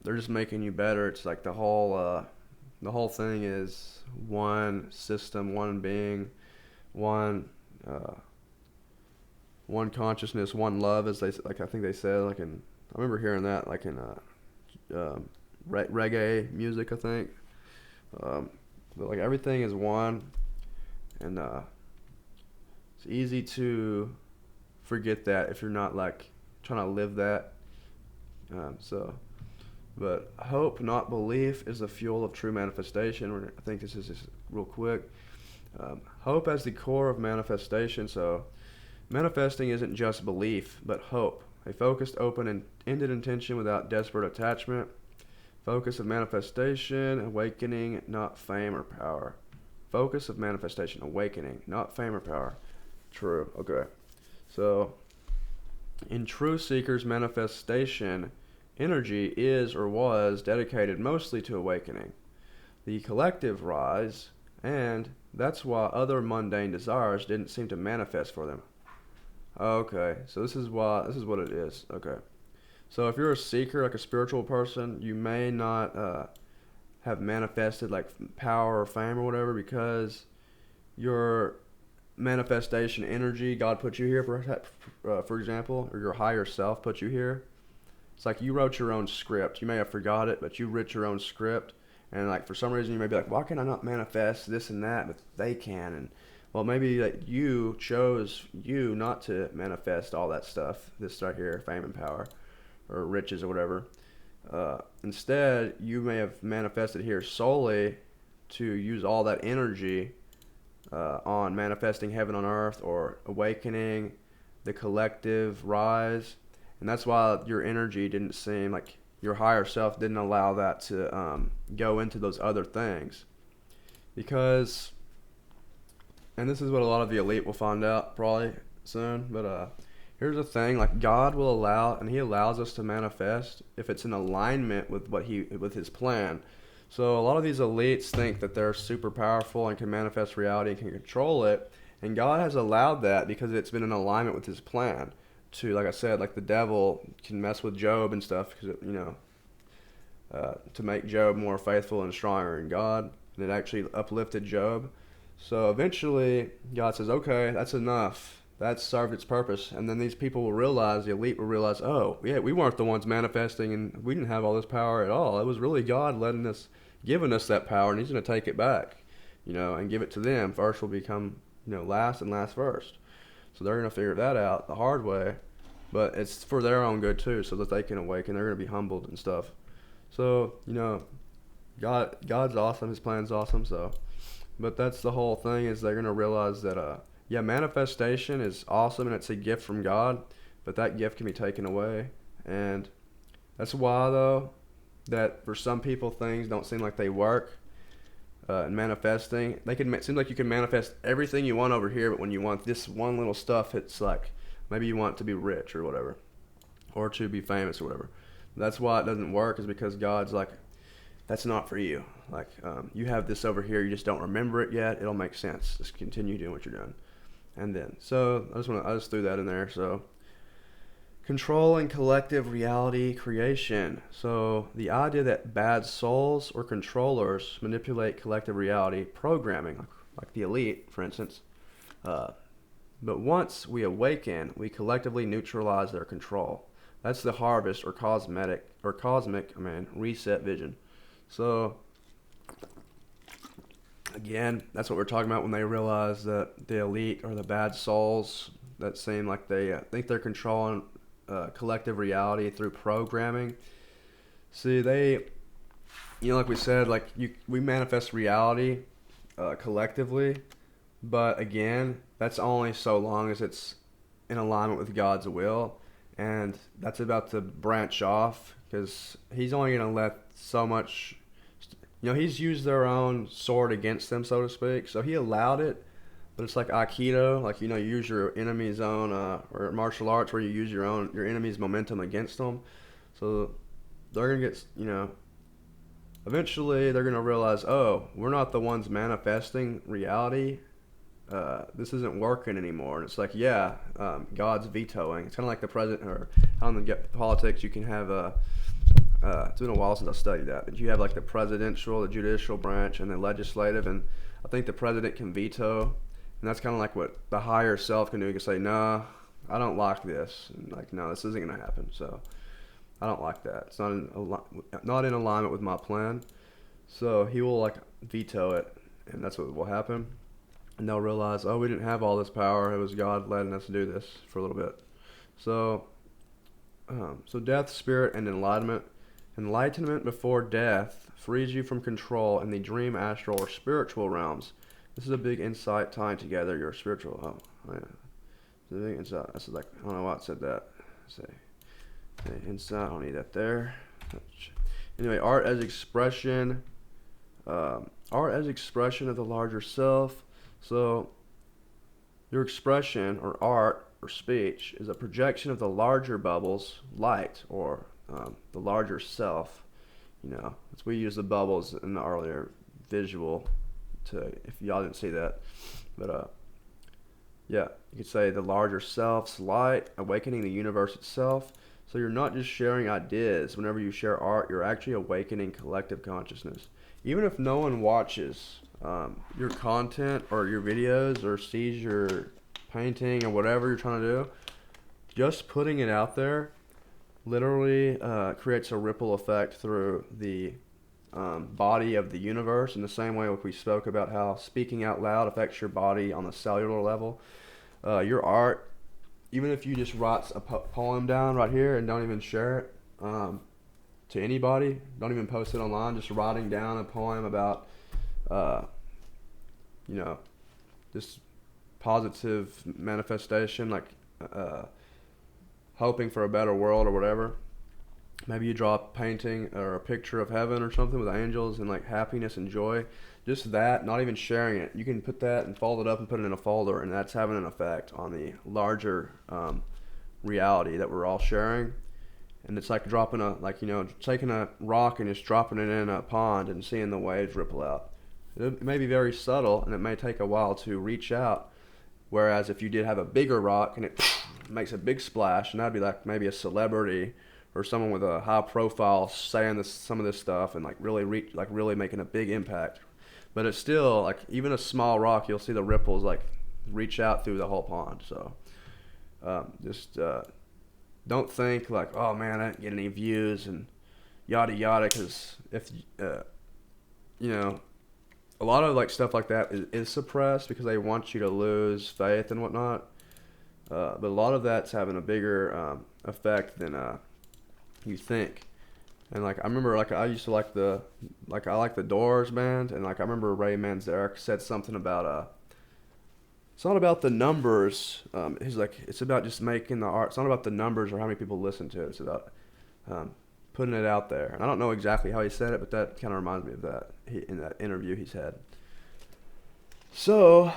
They're just making you better. It's like the whole thing is one system, one being, one one consciousness, one love, as they like. I think they said like in. I remember hearing that like in reggae music. I think, but like everything is one, and it's easy to forget that if you're not like trying to live that. But hope, not belief, is the fuel of true manifestation. I think this is just real quick. Hope as the core of manifestation. So manifesting isn't just belief, but hope. A focused, open, and ended intention without desperate attachment. Focus of manifestation, awakening, not fame or power. Focus of manifestation, awakening, not fame or power. True. Okay. So, in true seekers, manifestation energy is or was dedicated mostly to awakening. The collective rise, and that's why other mundane desires didn't seem to manifest for them. Okay, so this is what it is. Okay. So if you're a seeker, like a spiritual person, you may not have manifested like power or fame or whatever because your manifestation energy, God put you here, for example, or your higher self put you here. It's like you wrote your own script. You may have forgot it, but you wrote your own script. And like for some reason you may be like, why can I not manifest this and that, but they can? And well, maybe that you chose you not to manifest all that stuff, this right here, fame and power, or riches or whatever. Instead, you may have manifested here solely to use all that energy on manifesting heaven on earth or awakening the collective rise. And that's why your energy didn't seem like your higher self didn't allow that to go into those other things. Because, and this is what a lot of the elite will find out probably soon, but here's the thing, like God will allow, and he allows us to manifest if it's in alignment with with his plan. So a lot of these elites think that they're super powerful and can manifest reality and can control it, and God has allowed that because it's been in alignment with his plan. To, like I said, like the devil can mess with Job and stuff because to make Job more faithful and stronger in God, and it actually uplifted Job. So eventually God says, okay, that's enough. That's served its purpose. And then these people will realize, the elite will realize, oh, yeah, we weren't the ones manifesting and we didn't have all this power at all. It was really God giving us that power, and he's going to take it back, and give it to them. First will become, last, and last first. So they're going to figure that out the hard way. But it's for their own good too, so that they can awaken. They're going to be humbled and stuff. So, God's awesome. His plan's awesome. So, but that's the whole thing, is they're going to realize that, manifestation is awesome and it's a gift from God, but that gift can be taken away. And that's why, though, that for some people things don't seem like they work. And manifesting, it seems like you can manifest everything you want over here, but when you want this one little stuff, it's like maybe you want to be rich or whatever, or to be famous or whatever. That's why it doesn't work, is because God's like, that's not for you. Like, you have this over here, you just don't remember it yet. It'll make sense. Just continue doing what you're doing. And then, so I just threw that in there. So, controlling collective reality creation. So the idea that bad souls or controllers manipulate collective reality programming, like the elite, for instance. But once we awaken, we collectively neutralize their control. That's the harvest or cosmic reset vision. So again, that's what we're talking about when they realize that the elite are the bad souls that seem like they think they're controlling collective reality through programming. See, they, like we said, we manifest reality collectively, but again, that's only so long as it's in alignment with God's will, and that's about to branch off because he's only going to let so much he's used their own sword against them, so to speak. So he allowed it, but it's like Aikido, like you use your enemy's own, or martial arts where you use your enemy's momentum against them. So they're gonna get, eventually they're gonna realize, oh, we're not the ones manifesting reality. This isn't working anymore. And it's like, yeah, God's vetoing. It's kind of like the president, or how in the politics you can have it's been a while since I studied that, but you have like the presidential, the judicial branch, and the legislative, and I think the president can veto, and that's kind of like what the higher self can do. You can say, nah, I don't like this, and like, no, this isn't gonna happen. So I don't like that. It's not in alignment with my plan. So he will like veto it, and that's what will happen. And they'll realize, oh, we didn't have all this power. It was God letting us do this for a little bit. So, so death, spirit, and enlightenment. Enlightenment before death frees you from control in the dream, astral, or spiritual realms. This is a big insight tying together your spiritual. Oh yeah, it's a big insight. This is like, I don't know why it said that. Say insight. I don't need that there. Anyway, art as expression. Art as expression of the larger self. So, your expression, or art, or speech, is a projection of the larger bubbles, light, or the larger self. As we use the bubbles in the earlier visual, if y'all didn't see that. But, yeah, you could say the larger self's light, awakening the universe itself. So you're not just sharing ideas. Whenever you share art, you're actually awakening collective consciousness. Even if no one watches your content or your videos or sees your painting or whatever you're trying to do, just putting it out there literally creates a ripple effect through the body of the universe, in the same way like we spoke about how speaking out loud affects your body on a cellular level. Your art, even if you just write a poem down right here and don't even share it to anybody, don't even post it online, just writing down a poem about this positive manifestation, like hoping for a better world or whatever. Maybe you draw a painting or a picture of heaven or something with angels and like happiness and joy. Just that, not even sharing it. You can put that and fold it up and put it in a folder, and that's having an effect on the larger reality that we're all sharing. And it's like dropping taking a rock and just dropping it in a pond and seeing the waves ripple out. It may be very subtle, and it may take a while to reach out. Whereas if you did have a bigger rock and it makes a big splash, and that'd be like maybe a celebrity or someone with a high profile saying some of this stuff and really making a big impact. But it's still like, even a small rock, you'll see the ripples like reach out through the whole pond. So just don't think like, oh man, I didn't get any views and yada yada, because if a lot of like stuff like that is suppressed because they want you to lose faith and whatnot. But a lot of that's having a bigger effect than you think. And like, I remember like I used to like I like the Doors band, and like I remember Ray Manzarek said something about it's not about the numbers. He's like, it's about just making the art. It's not about the numbers or how many people listen to it. It's about putting it out there. And I don't know exactly how he said it, but that kind of reminds me of that in that interview he's had. So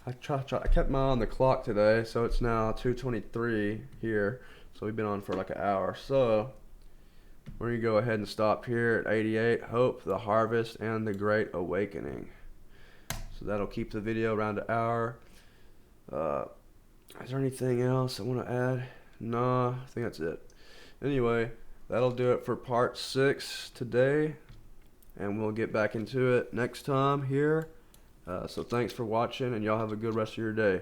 I kept my eye on the clock today, so it's now 2:23 here. So we've been on for like an hour. So we're going to go ahead and stop here at 88. Hope, the Harvest, and the Great Awakening. So that'll keep the video around an hour. Is there anything else I want to add? No, I think that's it. Anyway, that'll do it for part 6 today. And we'll get back into it next time here. So thanks for watching, and y'all have a good rest of your day.